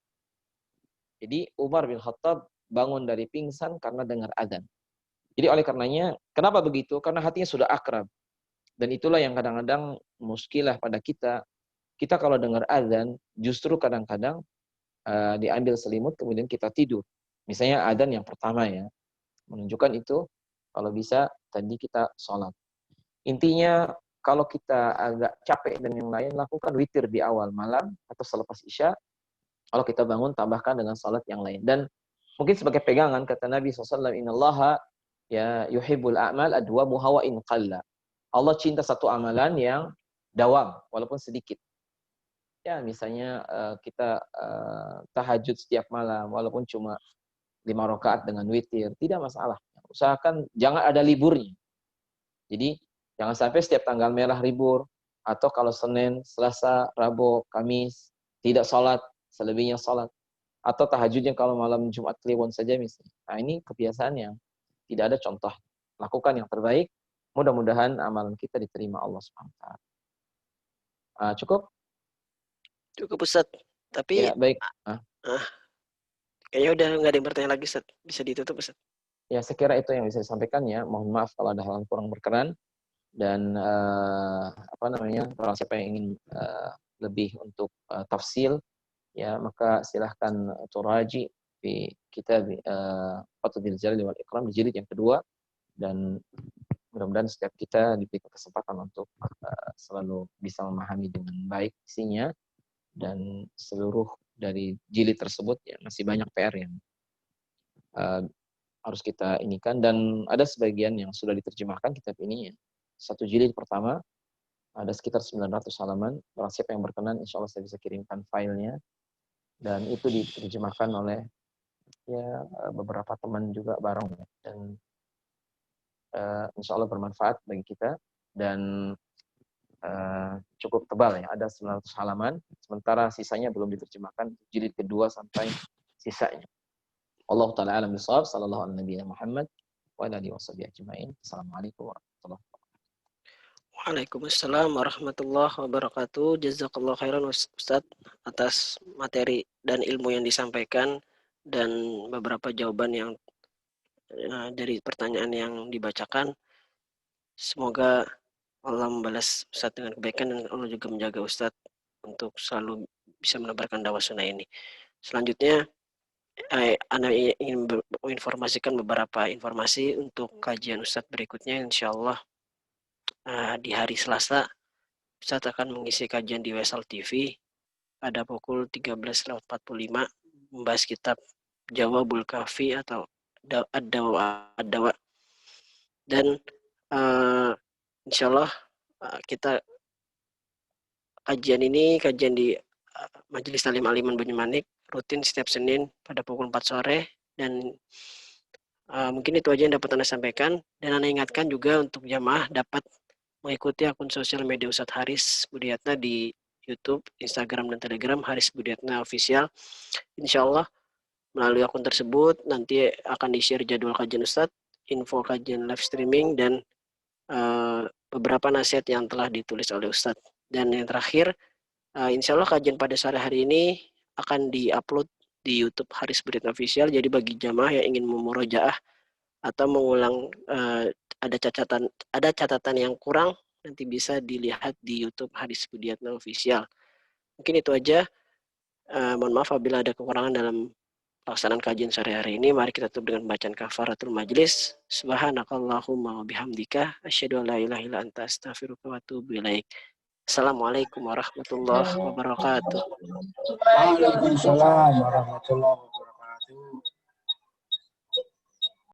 Jadi Umar bin Khattab bangun dari pingsan karena dengar azan. Jadi oleh karenanya kenapa begitu? Karena hatinya sudah akrab. Dan itulah yang kadang-kadang muskilah pada kita. Kita kalau dengar azan, justru kadang-kadang diambil selimut kemudian kita tidur. Misalnya adzan yang pertama ya, menunjukkan itu kalau bisa tadi kita sholat. Intinya kalau kita agak capek dan yang lain, lakukan witir di awal malam atau selepas isya. Kalau kita bangun, tambahkan dengan salat yang lain. Dan mungkin sebagai pegangan, kata Nabi SAW, Innallaha ya yuhibbul a'mal adwamuha wa in qalla. Allah cinta satu amalan yang dawam, walaupun sedikit. Ya, misalnya kita tahajud setiap malam, walaupun cuma 5 rakaat dengan witir, tidak masalah. Usahakan jangan ada liburnya. Jadi, jangan sampai setiap tanggal merah libur, atau kalau Senin, Selasa, Rabu, Kamis, tidak sholat, selebihnya sholat. Atau tahajudnya kalau malam Jumat Kliwon saja misalnya. Nah ini kebiasaan yang tidak ada contoh. Lakukan yang terbaik, mudah-mudahan amalan kita diterima Allah SWT. Cukup? Cukup Ustaz. Tapi Ya, baik. kayaknya udah nggak ada yang bertanya lagi Ustaz. Bisa ditutup Ustaz. Ya, saya kira itu yang bisa disampaikan ya. Mohon maaf kalau ada hal yang kurang berkenan. Dan barang siapa yang ingin lebih untuk tafsil, ya maka silahkan turaji di kitab Fathul Jalil wal Ikram di jilid yang kedua, dan mudah-mudahan setiap kita diberi kesempatan untuk selalu bisa memahami dengan baik isinya, dan seluruh dari jilid tersebut ya masih banyak PR yang harus kita inikan, dan ada sebagian yang sudah diterjemahkan kitab ini ya. Satu jilid pertama ada sekitar 900 halaman. Barang siapa yang berkenan, insya Allah saya bisa kirimkan filenya. Dan itu diterjemahkan oleh ya beberapa teman juga bareng. Dan insya Allah bermanfaat bagi kita. Dan cukup tebal ya, ada 900 halaman. Sementara sisanya belum diterjemahkan, jilid kedua sampai sisanya. Allah Ta'ala alam bisawab. Sallallahu alaihi Muhammad wa alihi washabihi ajma'in. Assalamualaikum warahmatullahi wabarakatuh. Waalaikumsalam warahmatullahi wabarakatuh. Jazakallah khairan Ustaz atas materi dan ilmu yang disampaikan dan beberapa jawaban yang dari pertanyaan yang dibacakan. Semoga Allah membalas Ustaz dengan kebaikan dan Allah juga menjaga Ustaz untuk selalu bisa menebarkan dakwah sunnah ini. Selanjutnya, Anda ingin menginformasikan beberapa informasi untuk kajian Ustaz berikutnya, insya Allah. Di hari Selasa, Ustaz akan mengisi kajian di Wesal TV pada pukul 13.45 membahas kitab Jawabul Kafi atau Ad-Dawa. Dan insya Allah kita kajian di Majelis Talim Aliman Banyumanik rutin setiap Senin pada pukul 4 sore, dan mungkin itu aja yang dapat Anda sampaikan. Dan Anda ingatkan juga untuk jamaah dapat mengikuti akun sosial media Ustadz Haris Budiatna di YouTube, Instagram, dan Telegram Haris Budiatna Official. Insya Allah melalui akun tersebut nanti akan di-share jadwal kajian Ustadz, info kajian live streaming, dan beberapa nasihat yang telah ditulis oleh Ustadz. Dan yang terakhir, insya Allah kajian pada sore hari ini akan di-upload di YouTube Haris Budiatna Official. Jadi bagi jamaah yang ingin memurojaah atau mengulang ada catatan yang kurang, nanti bisa dilihat di YouTube Haris Budiatna Official. Mungkin itu aja. Mohon maaf apabila ada kekurangan dalam pelaksanaan kajian sore hari ini. Mari kita tutup dengan bacaan kafaratul majlis. Subhanakallahumma wa bihamdika asyhadu an la ilaha illa anta astaghfiruka wa atubu ilaik. Assalamualaikum warahmatullahi wabarakatuh. Waalaikumsalam warahmatullahi wabarakatuh.